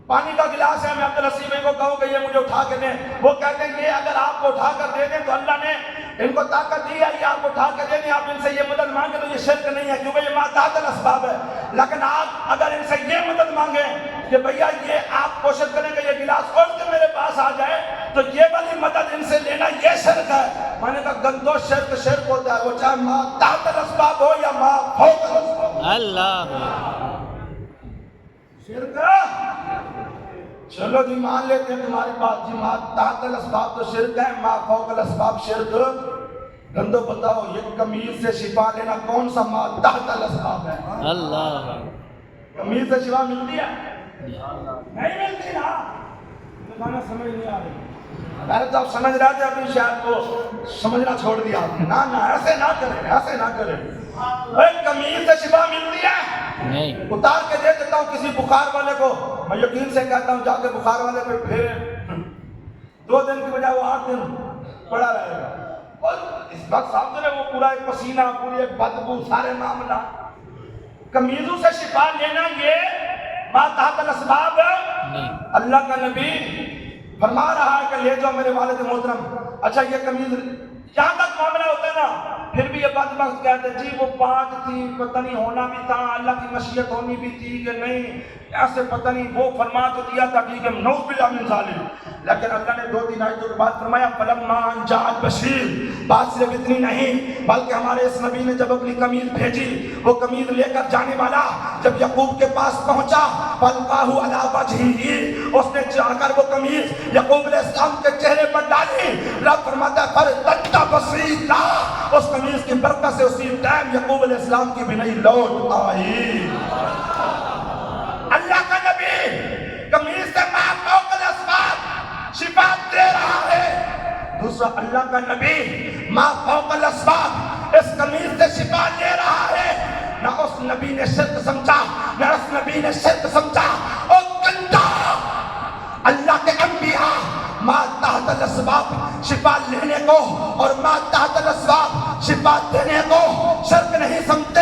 پانی کا گلاس ہے, میں عبدالحسین بھائی کو کہوں کہ یہ مجھے اٹھا کے دیں, وہ کہتے ہیں یہ اگر آپ کو اٹھا کر دے دیں تو اللہ نے ان کو طاقت دی ہے, یہ آپ کو اٹھا کے دے دیں, آپ ان سے یہ مدد مانگے تو یہ شرک نہیں ہے, کیونکہ یہ ما تحت الاسباب ہے. لیکن آپ اگر ان سے یہ مدد مانگیں کہ بھیا یہ آپ کوشش کریں کہ یہ گلاس اٹھ کے میرے پاس آ جائے, تو یہ والی مدد ان سے لینا یہ شرک ہے. میں نے کہا گندو شرک ہوتا ہے, وہ چاہے ما تحت الاسباب ہو یا ما فوق الاسباب. اللہ شرک چلو جی مان لیتے ہیں تمہاری بات جی, ما تحت الاسباب تو شرک ہے, ما فوق الاسباب شرک. گندو بتاؤ یہ قمیض سے شفا لینا کون سا ما تحت الاسباب ہے؟ اللہ. قمیض سے شفا ملتی ہے؟ نہیں ملتی نا, گانا سمجھ نہیں آ رہی. پہلے تو آپ سمجھ رہے تھے, ابھی شاید کو سمجھنا چھوڑ دیا آپ نے. نہ ایسے نہ کریں, ایسے نہ کریں. قمیض سے شفا ملتی ہے؟ نہیں. اتار کے دے دیتا ہوں کسی بخار والے کو, میں یقین سے کہتا ہوں جا کے بخار والے پہ پھر 2 دن کی بجائے وہ 8 دن پڑا رہے گا. اور اس وقت صاحب نے وہ پورا ایک پسینہ, پوری ایک بدبو, سارے معاملہ. قمیضوں سے شفا لینا یہ ما تحت الاسباب ہے. اللہ کا نبی فرما رہا ہے کہ لے جاؤ میرے والد محترم. اچھا یہ قمیض جہاں تک معاملہ ہوتا ہے نا, پھر بھی یہ بدبخت کہتے ہیں جی وہ 5 تھی, پتہ نہیں ہونا بھی تھا, اللہ کی مشیت ہونی بھی تھی کہ نہیں, ایسے پتہ نہیں, وہ فرما تو دیا تھا ٹھیک ہے, نعوذ باللہ من ذالک. لیکن اللہ نے 2-3 آیتوں کے بعد فرمایا فلما ان جاء البشیر. بات صرف اتنی نہیں بلکہ ہمارے اس نبی نے جب اپنی قمیض بھیجی, وہ قمیض لے کر جانے والا جب یعقوب کے پاس پہنچا, فالقاہ علی وجہہ, اس نے جا کر وہ قمیض یعقوب علیہ السلام کے چہرے پر ڈالی. رب فرماتا ہے فرتد بصیرا, اس قمیض کی برکت سے اسی ٹائم یعقوب علیہ السلام کی بینائی لوٹ آئی. اللہ کا نبی قمیض سے ما فوق الاسباب شفا دے رہا ہے. دوسرا اللہ کا نبی ما فوق الاسباب اس قمیض سے شفا لے رہا ہے. نہ اس نبی نے شرک سمجھا, نہ اس نبی نے شرک سمجھا. او گندا, اللہ کے انبیاء ما تحت الاسباب شفا لینے کو اور ما تحت الاسباب شفا دینے کو شرک نہیں سمجھتے.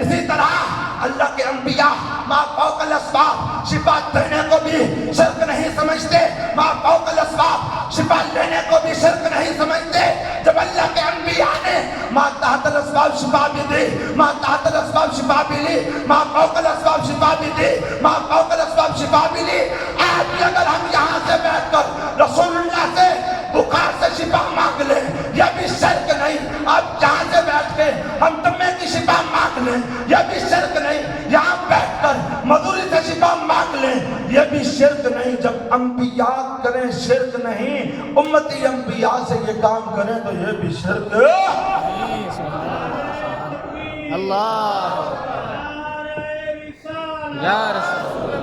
اسی طرح اللہ کے انبیاء ما فوق الاسباب شفا دینے کو بھی شرک نہیں سمجھتے, ما فوق الاسباب شفا لینے کو بھی شرک نہیں سمجھتے. جب اللہ کے انبیاء نے ما تحت الاسباب شفا بھی دی، ما تحت الاسباب شفا بھی لی، ما فوق الاسباب شفا بھی دی، ما فوق الاسباب شفا بھی لی۔ آج بھی اگر ہم یہاں سے بیٹھ کر رسول اللہ سے بخار سے شفا مانگ لیں، یہ بھی شرک نہیں۔ اب جہاں سے بیٹھ کے ہم دمے کی شفا مانگ لیں، یہ بھی شرک نہیں۔ یہاں بیٹھ کر مزدوری سے شفا مانگ لیں، یہ بھی شرک نہیں۔ جب انبیاء کریں شرک نہیں، امتی انبیاء سے یہ کام کریں تو یہ بھی شرک اللہ یا رسول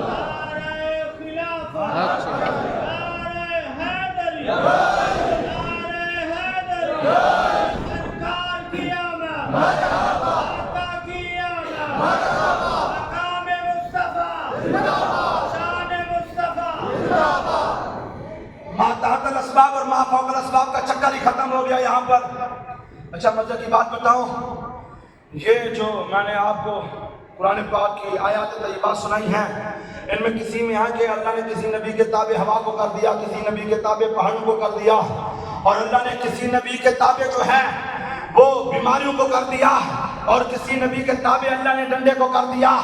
ما تحت الاسباب اور ما فوق الاسباب کا چکر ہی ختم ہو گیا یہاں پر۔ اچھا مزے کی بات بتاؤں، یہ جو میں نے آپ کو قرآن پاک کی آیات طیبات سنائی ہیں، ان میں کسی میں ہے کہ اللہ نے کسی نبی کے تابع ہوا کو کر دیا، کسی نبی کے تابع پہاڑوں کو کر دیا، اور اللہ نے کسی نبی کے تابع جو ہے وہ بیماریوں کو کر دیا، اور کسی نبی کے تابع اللہ نے ڈنڈے کو کر دیا۔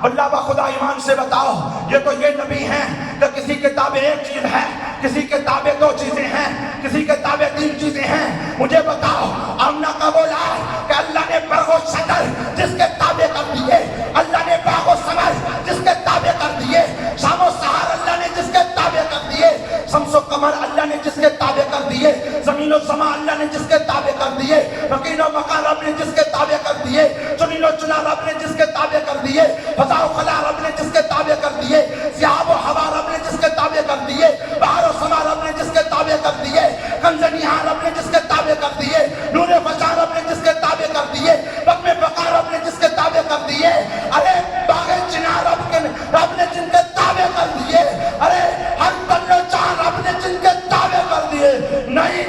اللہ بخدا ایمان سے بتاؤ، یہ تو یہ نبی ہیں کہ کسی کے تابع ایک چیز ہے، کسی کے تابع دو چیزیں ہیں، کسی کے تابع تین چیزیں ہیں۔ مجھے بتاؤ، آمنہ کا بولا کہ اللہ نے برگ و شجر جس کے تابع کر دیے، اللہ نے باغ و ثمر جس کے تابع کر دیے، شام و سحر اللہ نے جس کے تابع کر دیے، شمس و قمر اللہ نے جس کے تابع کر دیے، زمین و سما اللہ نے جس کے تابع کر دیے، مکین و مکان رب نے جس کے تابع کر دیے، چنین و چنا رب نے جس کے تابع کر دیے، فضا و خلا رب نے جس کے تابع کر دیے، سیاب و ہوا رب نے جس کے تابع کر دیے، بحر و سما رب نے جس کے تابع کر دیے، کنز نیہا رب نے جس کے تابع کر دیے، نور فشاں رب نے جس کے تابع کر دیے، بقم بقا رب نے جس کے تابع کر دیے۔ ارے باغ چنا رب نے جن کے تابع کر دیے، ارے ہر تن و چاند رب نے جن کے تابع کر دیے، نہیں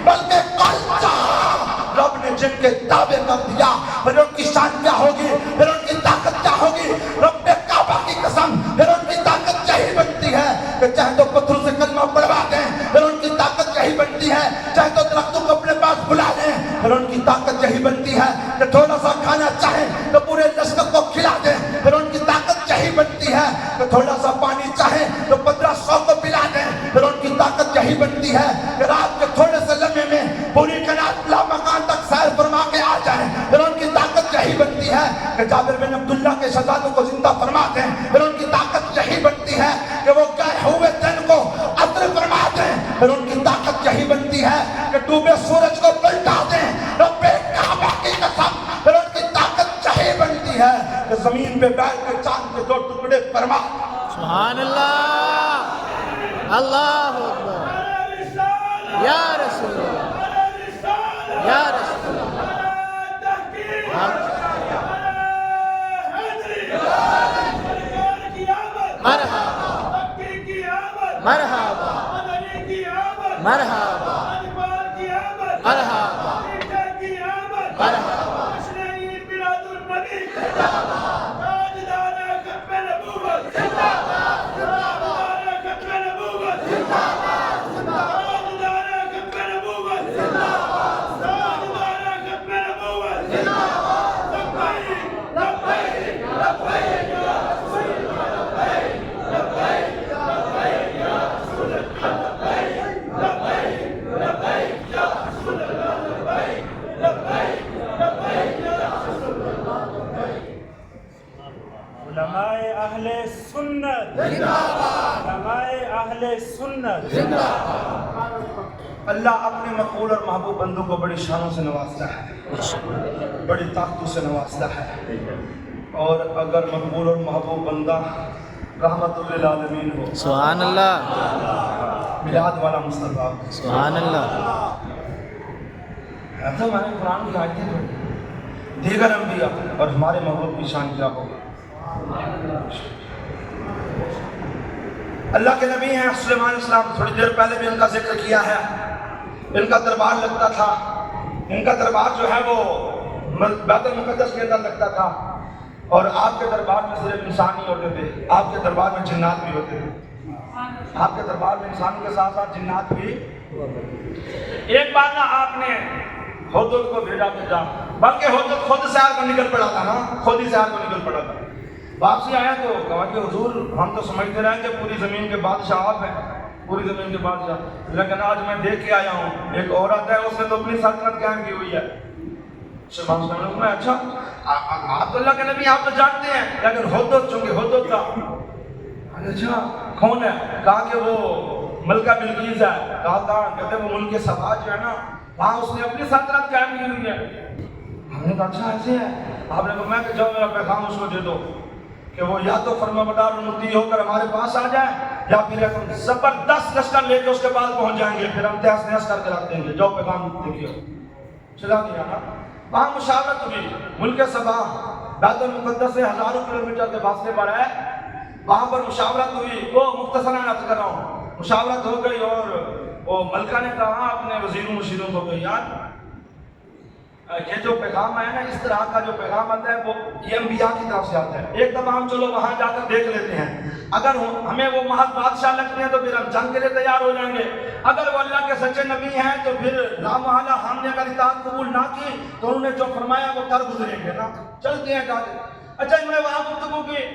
بلکہ کل چاند رب نے جن کے تابع کر دیا۔ پھر ان کی شان کیا ہوگی، پھر ان کی طاقت کیا ہوگی، رب کعبہ کی قسم، پھر ان کی طاقت یہی بنتی ہے کہ چاہے تو پتھروں سے کلمہ پڑھوا دیں، پھر ان کی طاقت یہی بنتی ہے چاہے تو درختوں کو اپنے پاس بلا لیں، پھر ان کی طاقت یہی بنتی ہے کہ تھوڑا سا کھانا چاہیں تو پورے لشکر کو کھلا دیں، پھر ان کی طاقت یہی بنتی ہے کہ تھوڑا سا پانی چاہیں تو 1500 کو پلا دیں، پھر ان کی طاقت یہی بنتی ہے کہ رات کے تھوڑے سے لمحے میں پوری کائنات لامکان تک سیر فرما کے آ جائیں، پھر ان کی طاقت یہی بنتی ہے کہ جابر بن عبداللہ کے شہزادوں کو زندہ فرما دیں، پھر ان کی طاقت یہی بنتی ہے کہ وہ گئے ہوئے دن کو عطر فرما دیں، پھر ان کی طاقت یہی بنتی ہے کہ ڈوبے سورج کو پلٹا دیں، رب کعبہ کی قسم، پھر ان کی طاقت یہی بنتی ہے کہ زمین پہ بیٹھ کے چاند کے 2 ٹکڑے فرما۔ سبحان اللہ، اللہ اکبر، یا رسول اللہ، یا رسول اللہ، مرحبا مرحبا مرحبا مرحبا مرحبا۔ علماء اہل سنت علماء اہل سنت۔ اللہ اپنے مقبول اور محبوب بندوں کو بڑی شانوں سے نوازتا ہے، بڑی طاقتوں سے نوازتا ہے، اور اگر مقبول اور محبوب بندہ رحمت للعالمین ہو، سبحان اللہ، میلاد والا مصطفیٰ، سبحان اللہ، ایسا ہمارے قرآن کی آیتیں پڑھی، دیگر انبیاء اور ہمارے محبوب کی شان کیا ہوگی۔ اللہ کے نبی ہیں سلیمان علیہ السلام، تھوڑی دیر پہلے بھی ان کا ذکر کیا ہے، ان کا دربار لگتا تھا، ان کا دربار جو ہے وہ بیت المقدس کے اندر لگتا تھا، اور آپ کے دربار میں صرف انسان ہی ہوتے تھے، آپ کے دربار میں جنات بھی ہوتے تھے، آپ کے دربار میں انسان کے ساتھ ساتھ جنات بھی۔ ایک بار نا آپ نے حدود کو بھیجا کہ جا، بلکہ حدود خود سیر کو نکل پڑا تھا نا، خود ہی سیر کو نکل پڑا تھا۔ واپسی آیا تو کہا کہ حضور ہم تو سمجھتے رہے کہ پوری زمین کے بادشاہ آپ ہیں، پوری زمین کے بادشاہ، لیکن آج میں دیکھ کے آیا ہوں ایک عورت ہے، اس نے تو اپنی سلطنت قائم کی ہوئی ہے۔ سبحان اللہ، میں اچھا آپ تو اللہ کے نبی آپ تو جانتے ہیں، لیکن حدود چونکہ حدود تھا، اچھا کون ہے؟ کہا کہ وہ ملکہ بلقیس ہے۔ کہا تھا کہتے وہ ملک سبا جو ہے نا وہاں اس نے اپنی سلطنت قائم کی ہوئی ہے۔ ہم نے کہا اچھا ایسے ہے؟ آپ نے فرمایا کہ جاؤ میرا پیغام اس کو دے دو کہ وہ یا تو فرمانبردار اور مطیع ہو کر ہمارے پاس آ جائے، یا پھر ایک زبردست لشکر لے کے اس کے پاس پہنچ جائیں گے، پھر ہم تہس نہس کر کے رکھ دیں گے۔ جاؤ پیغام دیکھیے، چلا دیا نا۔ وہاں مشاورت ہوئی، ملک سبا بیت المقدس سے ہزاروں کلومیٹر کے فاصلے پر ہے، وہاں پر مشاورت ہوئی۔ وہ مختصراً عرض کر رہا ہوں، مشاورت ہو گئی اور وہ ملکہ نے کہا اپنے وزیروں مشیروں کو کہ یار یہ جو پیغام ہے نا، اس طرح کا جو پیغام آتا ہے وہ یہ انبیاء کی طرف سے آتا ہے، ایک دفعہ ہم چلو وہاں جا کر دیکھ لیتے ہیں، اگر ہمیں وہ محض بادشاہ لگتے ہیں تو پھر ہم جنگ کے لیے تیار ہو جائیں گے، اگر وہ اللہ کے سچے نبی ہیں تو پھر لا محالہ ہم نے اگر اطاعت قبول نہ کی تو انہوں نے جو فرمایا وہ کر گزریں گے نا، چلتے ہیں جا کے۔ اچھا انہوں نے وہاں گفتگو کی،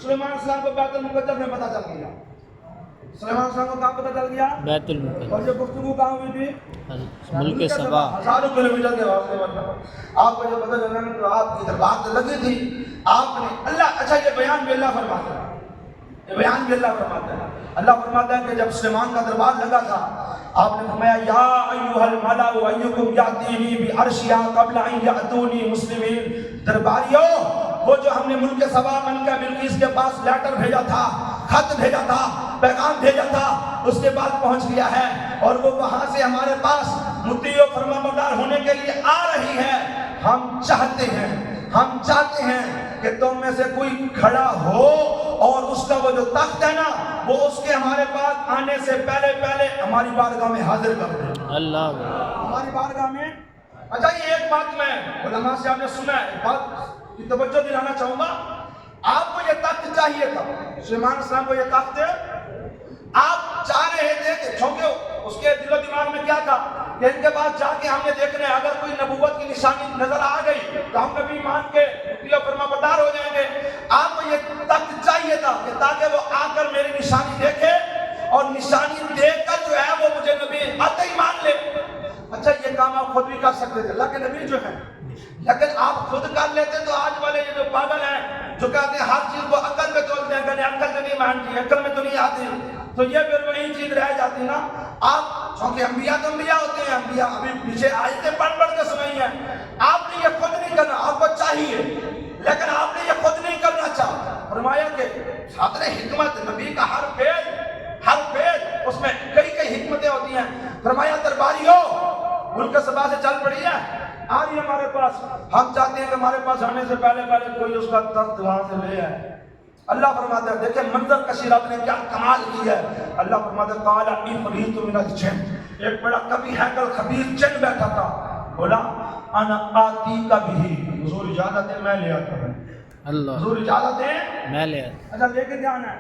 سلیمان علیہ السلام کو بیت المقدس میں پتہ چل گیا، سلیمان علیہ السلام کو کہاں پتہ چل گیا؟ بیت المقدس۔ اور یہ گفتگو کہاں ہوئی تھی؟ ملک سبا۔ ہزاروں کلومیٹر کے واسطے آپ کو جو پتہ چلا تو آپ کی دربار سے لگی تھی، آپ نے اللہ، اچھا یہ بیان بھی اللہ فرماتا ہے، یہ بیان بھی اللہ فرماتا ہے۔ اللہ فرماتا ہے کہ جب سلیمان کا دربار لگا تھا آپ نے فرمایا یا ایھا الملأ ایکم یاتینی بعرشھا قبل ان یاتونی مسلمین، درباریوں وہ جو ہم نے ملک سبا ملکہ بلقیس کے پاس لیٹر بھیجا تھا، خط بھیجا تھا، پیغام بھیجا تھا، اس کے بعد پہنچ گیا ہے اور وہ وہاں سے ہمارے پاس مطیع و فرمانبردار ہونے کے لیے آ رہی ہے۔ ہم چاہتے ہیں کہ تم میں سے کوئی کھڑا ہو اور اس کا وہ جو تخت ہے نا وہ اس کے ہمارے پاس آنے سے پہلے ہماری بارگاہ میں حاضر کر دے، اللہ، ہماری بارگاہ میں۔ اچھا یہ ایک بات میں علماء سے آپ نے سنا ہے، ایک بات کی توجہ دلانا چاہوں گا، آپ کو یہ تخت چاہیے تھا، سلیمان علیہ السلام کو یہ تخت آپ چاہ رہے تھے کہ چونکہ اس کے دل و دماغ میں کیا تھا کہ ان کے پاس جا کے ہم نے دیکھنے اگر کوئی نبوت کی نشانی نظر آ گئی تو ہم نبی مان کے مطیع و فرمانبردار ہو جائیں گے۔ آپ کو یہ تخت چاہیے تھا کہ تاکہ وہ آ کر میری نشانی دیکھے اور نشانی دیکھ کر جو ہے وہ مجھے نبی آتے ہی مان لے۔ اچھا یہ کام آپ خود بھی کر سکتے تھے، اللہ کے نبی جو ہیں، لیکن آپ خود کر لیتے تو آج والے یہ جو پاگل ہیں جو کہتے ہیں ہر چیز کو عقل میں تولتے ہیں، کہتے ہیں عقل سے نہیں مانتی، عقل میں تو نہیں آتی، تو یہ پھر وہی چیز رہ جاتی نا۔ آپ چونکہ انبیاء تو انبیاء ہوتے ہیں، انبیاء ابھی پیچھے آیتیں پڑھ کے سنائی ہیں، آپ نے یہ خود نہیں کرنا، آپ کو چاہیے لیکن آپ نے یہ خود نہیں کرنا چاہا۔ فرمایا کہ خاطر حکمت نبی کا ہر پیج اس میں کئی حکمتیں ہوتی ہیں۔ فرمایا درباریوں ملک سبا سے چل پڑی ہے، آ رہی ہے ہمارے پاس، ہم چاہتے ہیں کہ ہمارے پاس آنے سے پہلے کوئی اس کا تخت وہاں سے لے آئے۔ اللہ فرماتا ہے دیکھیں منظر کشی رب نے کیا کمال کی ہے۔ اللہ فرماتا ہے قال عفریت من الجن، ایک بڑا کبھی ہیکل خبیث جن بیٹھا تھا، بولا انا آتی کا بھی، حضور اجازت ہے میں لے آتا ہوں، اللہ، حضور اجازت ہے میں لے آتا اچھا لے کے جانا ہے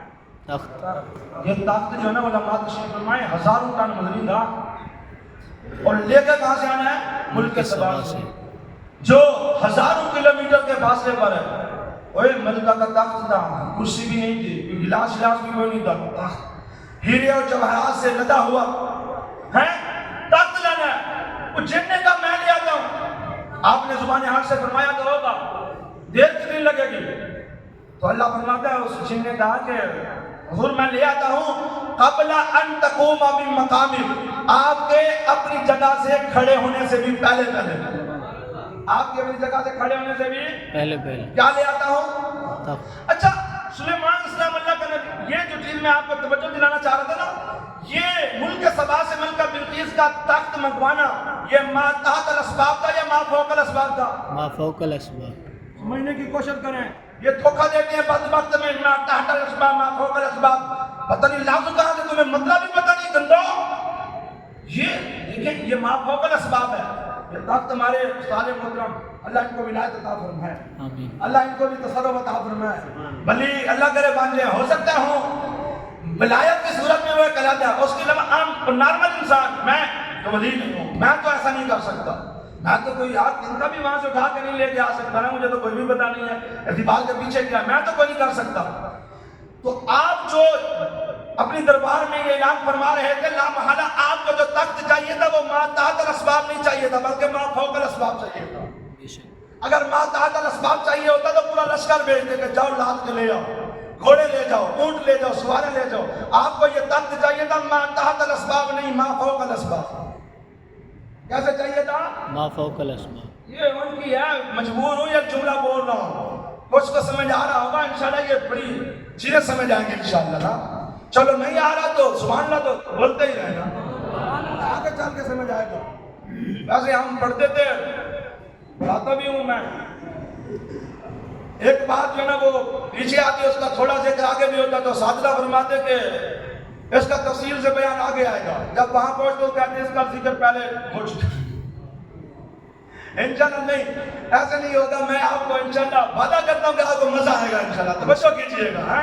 تخت۔ یہ تخت جو ہے نا علماء تشریف فرمائے ہزاروں ٹن وزنی تھا، اور لے کے کہاں سے آنا ہے؟ ملک سبا سے، جو ہزاروں کلومیٹر کے فاصلے پر ہے۔ اوے ملکہ کا تخت تھا، کرسی بھی نہیں تھی، گلاس بھی کوئی نہیں تھا، تخت ہیرے اور جواہرات سے لدا ہوا ہے، تخت لانا ہے۔ وہ جن نے کہا میں لے آتا ہوں، آپ نے زبان حق سے فرمایا تو ہوگا، دیر کتنی لگے گی؟ تو اللہ فرماتا ہے اس جن نے کہا کہ حضور میں لے آتا ہوں قبل ان تقوم من مقامک، آپ کے اپنی جگہ سے کھڑے ہونے سے بھی پہلے، آپ کی اپنی جگہ سے کھڑے ہونے سے بھی پہلے کیا لے آتا ہوں؟ تخت۔ اچھا سلیمان اسلام اللہ کا نبی، یہ جو چیز میں آپ کو توجہ دلانا چاہ رہا تھا نا، یہ ملک سبا سے ملکہ بلقیس کا تخت منگوانا یہ ما تحت الاسباب تھا یا ما فوق الاسباب تھا؟ ما فوق الاسباب۔ سمجھنے کی کوشش کریں، یہ دھوکہ دیتے ہیں بدبخت میں، ما تحت الاسباب ما فوق الاسباب، پتہ نہیں لفظ کہاں سے تمہیں مطلب بھی پتہ نہیں گندو۔ یہ دیکھیں یہ ما فوق الاسباب ہے، یہ تخت ہمارے استاد محترم اللہ ان کو ولایت عطا فرمائے، آمین، اللہ ان کو بھی تصرف عطا فرمائے، بھلی اللہ کرے بانجے ہو سکتا ہوں ولایت کی صورت میں وہ کہلاتا ہے، اس کے علاوہ عام نارمل انسان میں تو ولی نہیں ہوں، میں تو ایسا نہیں کر سکتا، میں تو کوئی ہاتھ گنتا بھی وہاں سے اٹھا کے نہیں لے کے آ سکتا نا، مجھے تو کوئی بھی پتا نہیں ہے دیوار کے پیچھے کیا، میں تو کوئی نہیں کر سکتا۔ تو آپ جو اپنی دربار میں یہ اعلان فرما رہے تھے، لا محالہ آپ کو جو تخت چاہیے تھا وہ ما تحت الاسباب نہیں چاہیے تھا، بلکہ ما فوق الاسباب چاہیے تھا۔ اگر ما تحت الاسباب چاہیے ہوتا تو پورا لشکر بھیج دے کہ جاؤ لاد کے لے آؤ، گھوڑے لے جاؤ، اونٹ لے جاؤ، سوارے لے جاؤ۔ آپ کو یہ تخت چاہیے تھا ما تحت الاسباب نہیں، ما فوق الاسباب۔ کیسے چاہیے تھا؟ ما فوق الاسباب۔ یہ ان کی ہے، مجبور ہوں یہ جملہ بول رہا ہوں، کچھ کو سمجھ آ رہا ہوگا انشاءاللہ، یہ بڑی چیزیں سمجھ آئیں گے انشاءاللہ نا۔ چلو نہیں آ رہا تو سبحان اللہ تو بولتے ہی رہنا، آگے چل کے سمجھ آئے گا۔ ویسے ہم پڑھتے تھے، پڑھاتا بھی ہوں میں، ایک بات جو ہے نا وہ پیچھے آتی ہے، اس کا تھوڑا ذکر آگے بھی ہوتا تو اساتذہ فرماتے کہ اس کا تفصیل سے بیان آگے آئے گا، جب وہاں پہنچتے تو کہتے ہیں اس کا ذکر پہلے ہو چکا۔ انشاءاللہ نہیں، ایسے نہیں ہوگا، میں آپ کو انشاءاللہ وعدہ کرتا ہوں کہ آپ کو مزہ آئے گا انشاءاللہ، توجہ کیجئے گا۔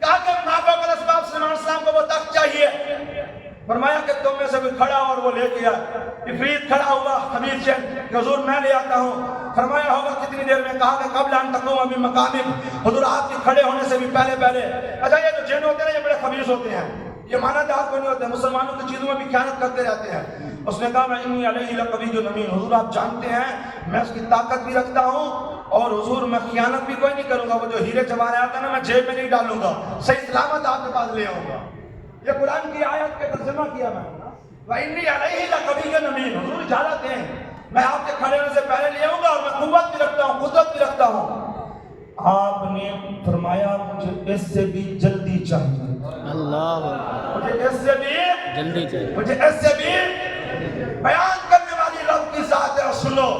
کہا کہ ما فوق الاسباب، سلیمان علیہ السلام کو وہ تخت چاہیے، فرمایا کہ تم میں سے کوئی کھڑا اور وہ لے کے آیا۔ عفریت کھڑا ہوا خبیر چین کہ حضور میں لے آتا ہوں۔ فرمایا ہوگا کتنی دیر میں؟ کہا کہ قبل ان تقوم من مقامک، حضور آپ کے کھڑے ہونے سے بھی پہلے پہلے۔ اچھا یہ جو جن ہوتے ہیں یہ بڑے خبیث ہوتے ہیں، یہ مانا جہاز کو نہیں ہوتے، مسلمانوں کی چیزوں میں بھی خیانت کرتے رہتے ہیں۔ اس نے کہا میں انی علیہ لقوی امین، حضور آپ جانتے ہیں میں اس کی طاقت بھی رکھتا ہوں اور حضور میں خیانت بھی کوئی نہیں کروں گا، وہ جو ہیرے جواہرات آتا ہے نا میں جیب میں نہیں ڈالوں گا، صحیح سلامت آپ کے پاس لے آؤں گا۔ یہ قرآن کی آیت کے ترجمہ کیا میں، وَإِنِّي عَلَيْهِ لَقَوِيٌّ أَمِينٌ، حضور اجازت ہیں میں آپ کے کھڑے ہونے سے پہلے لے آؤں گا اور میں قوت بھی رکھتا ہوں، قدرت بھی رکھتا ہوں۔ آپ نے فرمایا مجھے اس سے بھی جلدی چاہیے، اللہ مجھے اس سے بھی جلدی چاہیے، مجھے اس سے بھی بیان کرنے والی رب کی ذات ہے۔ اور سنو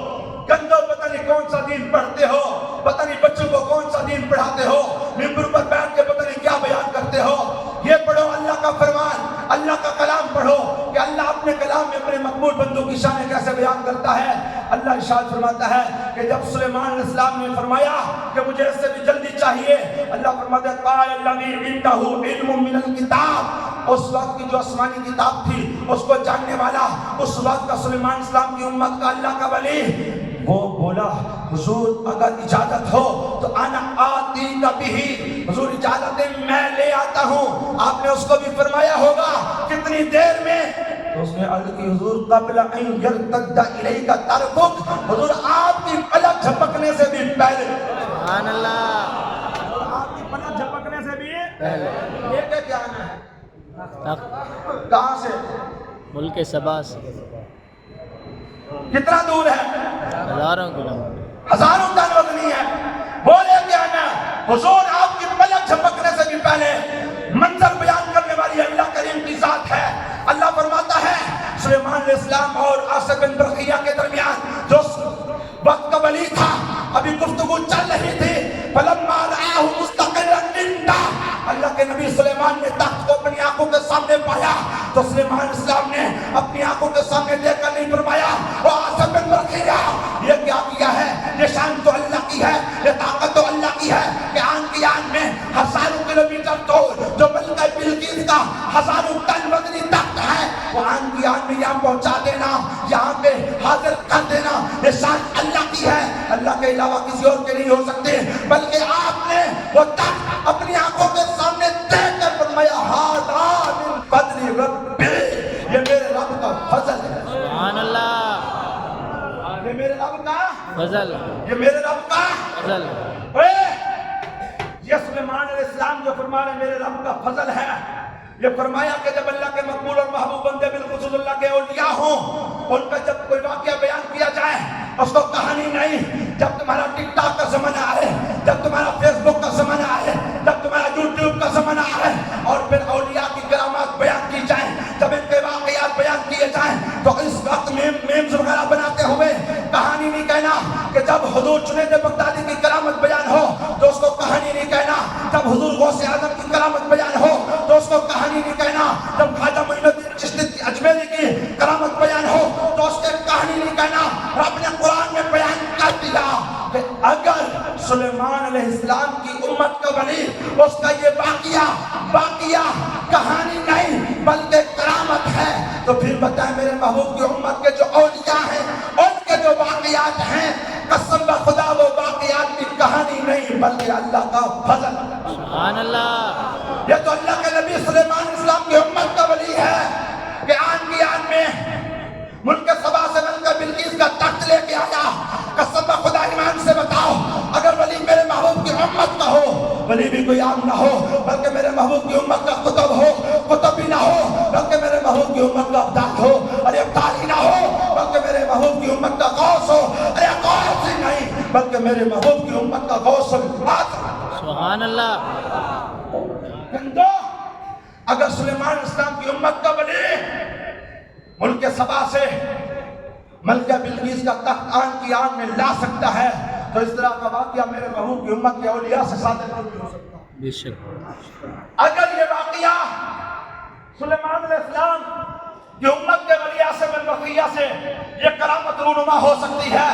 گندو پتہ نہیں کون سا دین پڑھتے ہو، پتہ نہیں بچوں کو کون سا دین پڑھاتے ہو، ممبر پر بیٹھ کے پتہ نہیں کیا بیان کرتے ہو۔ یہ پڑھو اللہ کا فرمان، اللہ کا کلام پڑھو کہ اللہ اپنے کلام میں اپنے مقبول بندوں کی شان کیسے بیان کرتا ہے۔ اللہ ارشاد فرماتا ہے کہ جب سلیمان علیہ السلام نے فرمایا کہ مجھے اس سے بھی جلدی چاہیے، اللہ فرماتا ہے قال الذی عنده علم من الکتاب، اس وقت کی جو آسمانی کتاب تھی اس کو جاننے والا، اس وقت کا سلیمان علیہ السلام کی امت کا اللہ کا ولی، وہ بولا حضور اگر اجازت ہو تو انا آتی کبھی، حضور اجازت ہے میں لے آتا ہوں۔ آپ نے اس کو بھی فرمایا ہوگا کتنی دیر میں، تو اس نے عرض کی حضور قبل ان یرتد الیک طرفک، حضور آپ کی پلک جھپکنے سے بھی پہلے، سبحان اللہ، آپ کی پلک جھپکنے سے بھی پہلے لے کے کیا آنا ہے؟ تخت کہاں سے؟ ملک سبا سے کتنا دور ہے؟ ہزاروں کلومیٹر، ہزاروں ٹن وزنی ہے، بولے کہ آنا حضور آپ کی پلک جھپکنے سے بھی پہلے منظر بیان کرنے والی اللہ کریم کی ذات ہے۔ اللہ فرماتا ہے سلیمان علیہ السلام اور آصف بن برقیہ کے درمیان جو وقت کا ولی تھا، ابھی گفتگو چل رہی تھی، فلما رآہ مستقرا عنده، اللہ کے نبی سلیمان نے تخت کو اپنی آنکھوں کے سامنے پایا تو سلیمان علیہ السلام نے اپنی آنکھوں کے سامنے دیکھ کر نہیں فرمایا وہ آصف بن برقیہ یہ کیا ہے، یہ شان تو اللہ کی ہے، یہ طاقت تو اللہ کی ہے کہ آن کی آن میں ہزاروں کلومیٹر دور جو ملکہ بلقیس کا ہزاروں ٹن وزنی تخت ہے وہ آن کی آن میں یہاں پہنچا دینا، یہاں پہ حاضر کر دینا، یہ شان اللہ کی ہے، اللہ کے علاوہ کسی اور کے نہیں ہو سکتے۔ بلکہ آپ نے وہ تخت اپنی آنکھوں کے سامنے دیکھ کر فرمایا ھذا من فضل ربی، یہ میرے رب کا فضل ہے، سبحان اللہ، یہ میرے رب کا فضل، یہ میرے رب کا فضل، یہ سلیمان علیہ السلام جو فرما رہے میرے رب کا فضل ہے۔ یہ فرمایا کہ جب اللہ کے مقبول اور محبوب بندے بالخصوص اللہ کے اولیاء ہوں، ان کا جب کوئی واقعہ بیان کیا جائے اس کو کہانی نہیں، جب تمہارا ٹک ٹاک کا زمانہ آئے، جب تمہارا فیس بک کا زمانہ آئے، جب تمہارا یوٹیوب کا زمانہ آئے اور پھر اولیاء کی کرامات بیان کی جائیں، جب ان کے واقعات بیان کیے جائیں تو اس وقت میمز وغیرہ بناتے ہوئے کہانی نہیں کہنا کہ جب حضور جنید بغدادی کی کرامت بیان ہو تو اس کو کہانی نہیں کہنا، جب حضور غوث اعظم کی کرامت بیان ہو تو اس کو کہانی نہیں کہنا، جب خواجہ معین الدین چشتی اجمیری کی کرامت بیان ہو تو اس کے کہانی نہیں کہنا۔ رب نے قرآن میں بیان کر دیا کہ اگر سلیمان علیہ السلام کی امت کا ولی اس کا یہ واقعہ کہانی نہیں بلکہ کرامت ہے تو پھر بتائیں میرے محبوب کی امت کے جو واقعات ہیں، قسم بخدا وہ واقعات کی کہانی نہیں بلکہ اللہ کا فضل۔ سبحان اللہ، یہ تو اللہ کے نبی سلیمان اسلام کی امت کا ولی ہے کہ آن کی آن میں ملک سبا سے ملکہ بلقیس کا تخت لے کے آیا۔ قسم خدا ایمان سے بتاؤ، اگر ولی میرے محبوب کی امت کا ہو، ولی بھی کوئی عام نہ ہو بلکہ میرے محبوب کی امت کا قطب ہو، قطب بھی نہ ہو بلکہ میرے محبوب کی امت کا ابدال ہو، ارے ابدال ہی نہ ہو بلکہ میرے محبوب کی امت کا غوث ہو، ارے غوث ہی نہیں بلکہ میرے محبوب کی امت کا غوث الاعظم۔ سبحان اللہ، گندو اگر سلیمان اسلام کی امت کا ولی ملک سبا سے ملکہ بلقیس کا تخت آن کی آن میں لا سکتا ہے تو اس طرح کا واقعہ میرے محبوب کی امت کے اولیاء سے صادر نہیں ہو سکتا۔ بے شک، اگر یہ واقعہ سلیمان علیہ السلام کی امت کے ولی عاصم البقیہ سے یہ کرامت رونما ہو سکتی ہے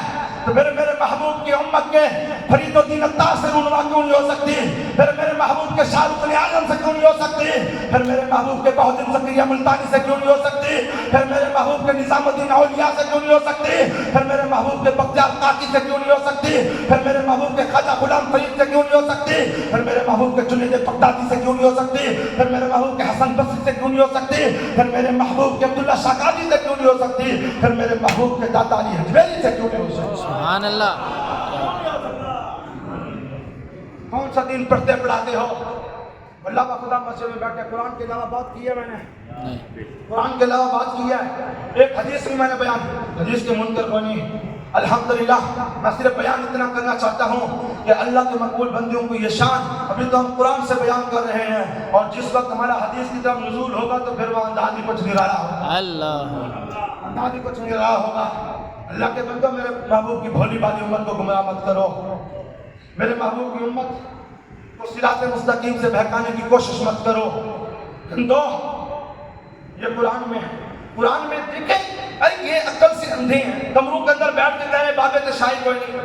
تو پھر میرے محبوب کی امت کے فرید الدین عطار سے رونما کیوں نہیں ہو سکتی؟ پھر میرے محبوب کے شاہ رخ اعظم سے کیوں نہیں ہو سکتی؟ پھر میرے محبوب کے بہاؤالدین زکریا ملتانی سے کیوں نہیں ہو سکتی؟ پھر میرے محبوب کے نظام الدین اولیاء سے کیوں نہیں ہو سکتی؟ پھر میرے محبوب کے بختیار کاکی سے کیوں نہیں ہو سکتی؟ پھر میرے محبوب کے خواجہ غلام فرید سے کیوں نہیں ہو سکتی؟ پھر میرے محبوب کے جنید بغدادی سے کیوں نہیں ہو سکتی؟ پھر میرے محبوب کے حسن بصری سے کیوں نہیں ہو سکتی؟ پھر میرے محبوب کے عبداللہ شاہ قادری سے کیوں نہیں ہو سکتی؟ پھر میرے محبوب کے داتا علی حجویری سے کیوں نہیں ہو سکتی؟ سبحان اللہ، کون سا دین پڑھتے پڑھاتے ہو؟ اللہ کا خدا مسجد میں بیٹھے قرآن کے علاوہ بات کی ہے میں نے؟ نہیں، قرآن کے علاوہ بات کی ہے؟ ایک حدیث بھی میں نے بیان کی، حدیث کے منکر کو نہیں۔ الحمدللہ میں صرف بیان اتنا کرنا چاہتا ہوں کہ اللہ کے مقبول بندیوں کو یہ شان، ابھی تو ہم قرآن سے بیان کر رہے ہیں اور جس وقت ہمارا حدیث کی طرف نزول ہوگا تو پھر وہ انداز ہی کچھ نرالا ہوگا، اللہ، انداز ہی کچھ نرالا ہوگا۔ اللہ کے بندوں میرے محبوب کی بھولی بھالی امت کو گمراہ مت کرو، میرے محبوب کی امت کو صراط مستقیم سے بہکانے کی کوشش مت کرو۔ بندو یہ قرآن میں دیکھیں، ارے یہ عقل سے اندھے ہیں، کمروں کے اندر بیٹھ کے کہہ رہے بابے تو شاہی کوئی نہیں،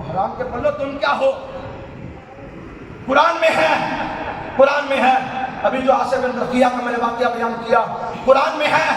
حرام کے پلو تم کیا ہو؟ قرآن میں ہے، قرآن میں ہے۔ ابھی جو عاصم بن رقیہ کا میں نے واقعہ بیان کیا، قرآن میں ہے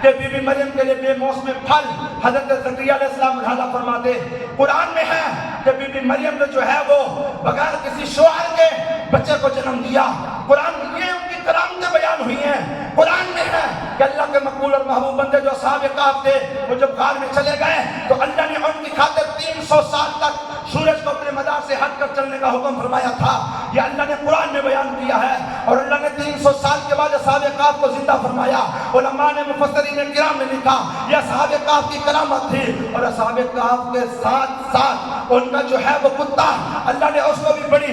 کہ بی بی مریم کے لیے بے موسم پھل حضرت زکریا علیہ السلام ارادہ فرماتے۔ قرآن میں ہے کہ بی بی مریم نے جو ہے وہ بغیر کسی شوہر کے بچے کو جنم دیا۔ قرآن میں یہ ان کی کرامتیں بیان ہوئی ہیں۔ قرآن میں ہے کہ اللہ کے مقبول اور محبوب بندے جو اصحاب کہف تھے وہ جب غار میں چلے گئے تو اللہ نے ان کی خاطر 300 سال تک سورج کو اپنے مدار سے ہٹ کر چلنے کا حکم فرمایا تھا۔ یہ اللہ نے قرآن میں بیان کیا ہے اور اللہ نے 300 سال کے بعد اصحاب کہف کو زندہ فرمایا۔ علماء نے، مفسرین کرام نے لکھا یہ اصحاب کہف کی کرامت تھی، اور اصحاب کہف کے ساتھ ساتھ ان کا جو ہے وہ کتا، اللہ نے اس کو بھی بڑی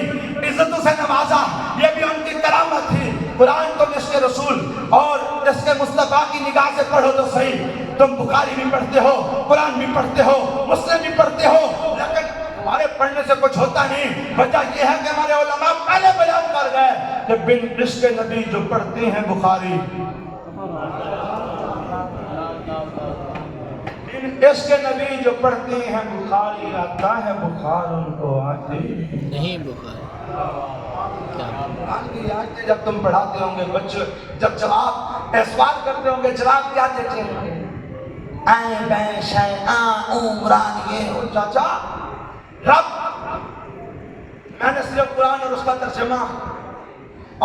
عزتوں سے نوازا، یہ بھی ان کی کرامت تھی۔ قرآن تم اس کے رسول اور اس کے مصطفیٰ کی نگاہ سے پڑھو تو صحیح، تم بخاری بھی پڑھتے ہو، قرآن بھی پڑھتے ہو، مسلم بھی پڑھتے ہو، لیکن ہمارے پڑھنے سے کچھ ہوتا نہیں۔ وجہ یہ ہے کہ ہمارے علماء پہلے بیان کر گئے کہ بن عشق نبی جو پڑھتے ہیں بخاری، بن عشق نبی جو پڑھتے ہیں بخاری، آتا ہے بخار ان کو آتے نہیں بخار، کیا قرآن کی آیتیں جب تم پڑھاتے ہوں گے بچے، جب جواب سوال کرتے ہوں گے، جواب کیا دیتے ہوں گے؟ آئیں بین شیئاں عمران، یہ ہو چاچا رب، میں نے صرف قرآن اور اس کا ترجمہ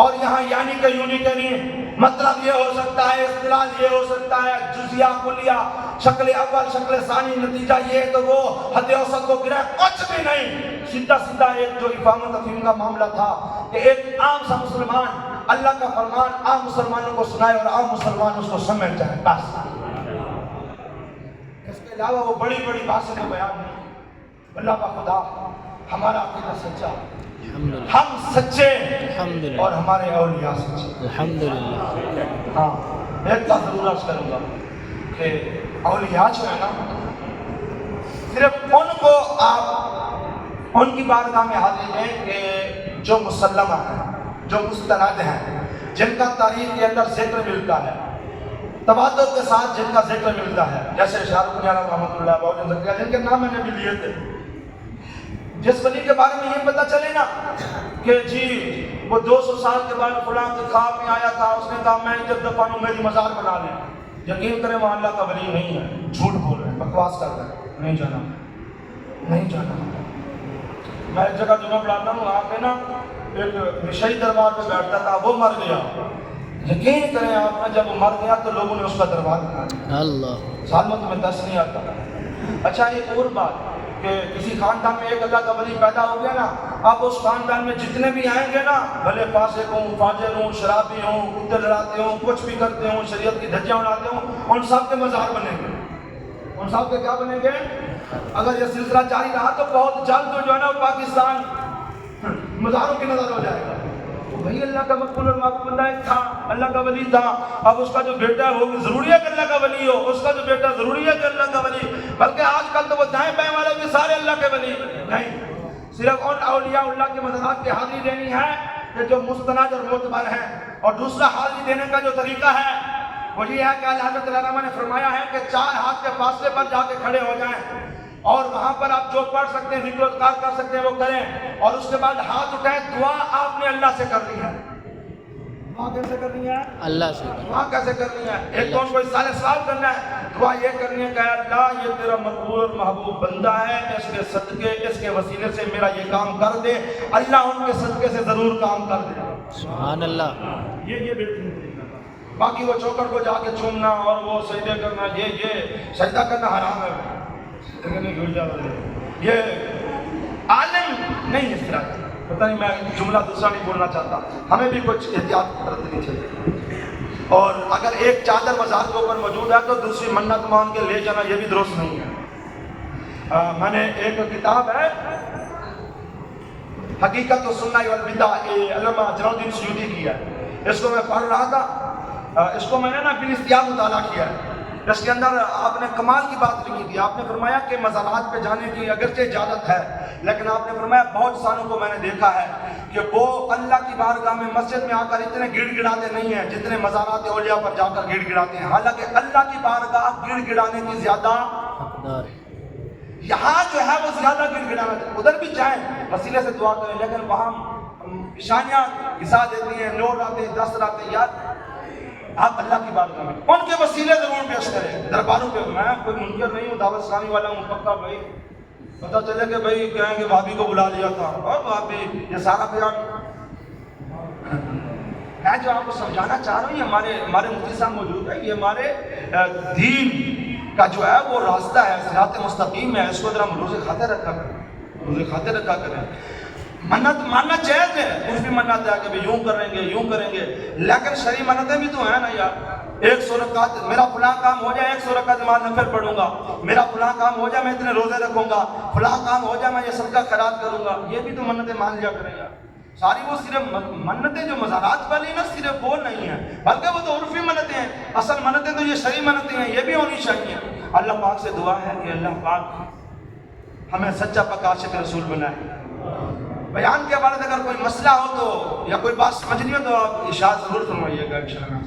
اور یہاں یعنی کہ یونی کے نہیں، مطلب یہ ہو سکتا ہے، استدلال یہ ہو سکتا ہے، جزیہ کلیہ، شکل اول شکل ثانی، نتیجہ یہ تو وہ حد اوسط کو گرہ، کچھ بھی نہیں۔ سیدھا سیدھا ایک جو افہام و تفہیم کا معاملہ تھا کہ ایک عام سا مسلمان اللہ کا فرمان عام مسلمانوں کو سنائے اور عام مسلمان اس کو سمجھ جائے، بس۔ اس کے علاوہ وہ بڑی بڑی باتیں کا بیان نہیں۔ اللہ کا خدا ہمارا عقیدہ سچا، الحمدللہ، ہم سچے الحمدللہ، اور ہمارے اولیاء سچے۔ الحمدللہ، ہاں ایک بات ضرور عرض کروں گا کہ اولیاء جو ہے نا، صرف ان کو آپ ان کی بارگاہ میں حاضر ہیں کہ جو مسلمہ ہیں، جو مستند ہیں، جن کا تاریخ کے اندر ذکر ملتا ہے، تواتر کے ساتھ جن کا ذکر ملتا ہے، جیسے شاہ رخ اعظم رحمۃ اللہ بہاؤالدین زکریا، جن کے نام میں نے بھی لیے تھے۔ جس ولی کے بارے میں یہ پتہ چلے نا کہ جی وہ 200 سال کے بعد فلاں کے خواب میں آیا تھا، اس نے کہا میں جب دفعہ ہوں میری مزار بنا لیں، یقین کریں وہاں اللہ کا ولی نہیں ہے، جھوٹ بول رہے ہیں، بکواس کر رہے ہیں، نہیں جانا، نہیں جانا۔ میں ایک جگہ جمعہ پڑھاتا ہوں، وہاں پہ نا ایک نشئی دربار پہ بیٹھتا تھا، وہ مر گیا۔ یقین کریں آپ نے، جب وہ مر گیا تو لوگوں نے اس کا دربار بنا دیا۔ اللہ سالمت میں دس نہیں آتا۔ اچھا ایک اور بات کہ کسی خاندان میں ایک اللہ کا ولی پیدا ہو گیا نا، آپ اس خاندان میں جتنے بھی آئیں گے نا، بھلے فاسق ہوں، فاجر ہوں، شرابی ہوں، کتے لڑاتے ہوں، کچھ بھی کرتے ہوں، شریعت کی دھجیاں اڑاتے ہوں، ان سب کے مزار بنیں گے۔ ان سب کے کیا بنیں گے؟ اگر یہ سلسلہ جاری رہا تو بہت جلد جو ہے نا پاکستان مزاروں کی نظر ہو جائے گا۔ وہی اللہ کا مقبول اور محبوب بندہ ایک تھا، اللہ کا ولی تھا۔ اب اس کا جو بیٹا ہے وہ بھی ضروری ہے کہ اللہ کا ولی ہو، اس کا جو بیٹا ضروری ہے کہ اللہ کا ولی، بلکہ آج کل تو وہ دائیں بائیں والے بھی سارے اللہ کے ولی نہیں، صرف ان اولیاء اللہ کے مزارات کی حاضری دینی ہے کہ جو مستند اور معتبر ہیں۔ اور دوسرا حاضری دینے کا جو طریقہ ہے وہ یہ ہے کہ اللہ حضرت علامہ نے فرمایا ہے کہ 4 ہاتھ کے فاصلے پر جا کے کھڑے ہو جائیں، اور وہاں پر آپ جو پڑھ سکتے ہیں، ذکر و اذکار کر سکتے ہیں وہ کریں، اور اس کے بعد ہاتھ اٹھائیں۔ دعا آپ نے اللہ سے کرنی ہے۔ دعا کیسے کرنی ہے؟ اللہ سے دعا کیسے کرنی ہے؟ ایک تو ان کو اس سوال کرنا ہے، دعا یہ کرنی ہے کہ اللہ یہ تیرا مقبول اور محبوب بندہ ہے، اس کے صدقے، اس کے وسیلے سے میرا یہ کام کر دے، اللہ ان کے صدقے سے ضرور کام کر دے۔ سبحان اللہ۔ یہ بہترین طریقہ تھا۔ باقی وہ چوکر کو جا کے چومنا اور وہ سجدے کرنا، یہ سجدہ کرنا حرام ہے، یہ عالم نہیں اس طرح کا۔ پتہ نہیں، میں جملہ دوسرا نہیں بولنا چاہتا، ہمیں بھی کچھ احتیاط برتنی چاہیے۔ اور اگر ایک چادر مزار کے اوپر موجود ہے تو دوسری منت مان کے لے جانا یہ بھی درست نہیں ہے۔ میں نے ایک کتاب ہے حقیقت و سنہ والبدع، علامہ جلال الدین سیوطی کی ہے، اس کو میں پڑھ رہا تھا، اس کو میں نے نا بال اشتیاق مطالعہ کیا ہے۔ اس کے اندر آپ نے کمال کی بات لکھی تھی، آپ نے فرمایا کہ مزارات پہ جانے کی اگرچہ اجازت ہے، لیکن آپ نے فرمایا بہت سالوں کو میں نے دیکھا ہے کہ وہ اللہ کی بارگاہ میں مسجد میں آ کر اتنے گڑ گڑاتے نہیں ہیں جتنے مزارات اولیاء پر جا کر گڑ گڑاتے ہیں، حالانکہ اللہ کی بارگاہ گڑ گڑانے کی زیادہ حقدار ہے۔ یہاں جو ہے وہ زیادہ گڑ گڑانا چاہیے، ادھر بھی جائیں وسیلے سے دعا کریں، لیکن وہاں پیشانیاں گھسا دیتی ہیں، نور آتے ہیں، دست آتے ہیں، یار آپ اللہ کی بارگاہ میں ان کے وسیلے ضرور پیش کریں درباروں پہ۔ میں کوئی منکر نہیں ہوں، دعوت اسلامی والا ہوں، پکا بھائی پتہ چلے کہ بھائی کہیں گے بھابھی کو بلا لیا تھا، اور بھابھی یہ سارا بیان میں جو آپ کو سمجھانا چاہ رہا ہوں، یہ ہمارے مفتی صاحب موجود ہے، یہ ہمارے دین کا جو ہے وہ راستہ ہے، صراط مستقیم ہے، اس کو ذرا روزے کھاتے رکھا کریں، روزے کھاتے رکھا کریں۔ منت ماننا جائز ہے، کچھ بھی منت ہے کہ یوں کریں گے یوں کریں گے، لیکن شرعی منتیں بھی تو ہیں نا یار۔ 100 رکعت میرا فلاں کام ہو جائے، 100 رکعت نماز نفل پڑھوں گا، میرا فلاں کام ہو جائے میں اتنے روزے رکھوں گا، فلاں کام ہو جائے میں یہ صدقہ خیرات کروں گا، یہ بھی تو منتیں مان لیا کریں یار۔ ساری وہ صرف منتیں جو مزارات والی نا صرف وہ نہیں ہیں، بلکہ وہ تو عرفی منتیں ہیں، اصل منتیں تو یہ شرعی منتیں ہیں، یہ بھی ہونی چاہیے۔ اللہ پاک سے دعا ہے کہ اللہ پاک ہمیں سچا پکا عاشق رسول بنائے۔ بیان کے حوالے سے اگر کوئی مسئلہ ہو تو یا کوئی بات سمجھنی ہو تو آپ ارشاد ضرور فرمائیے گا انشاءاللہ۔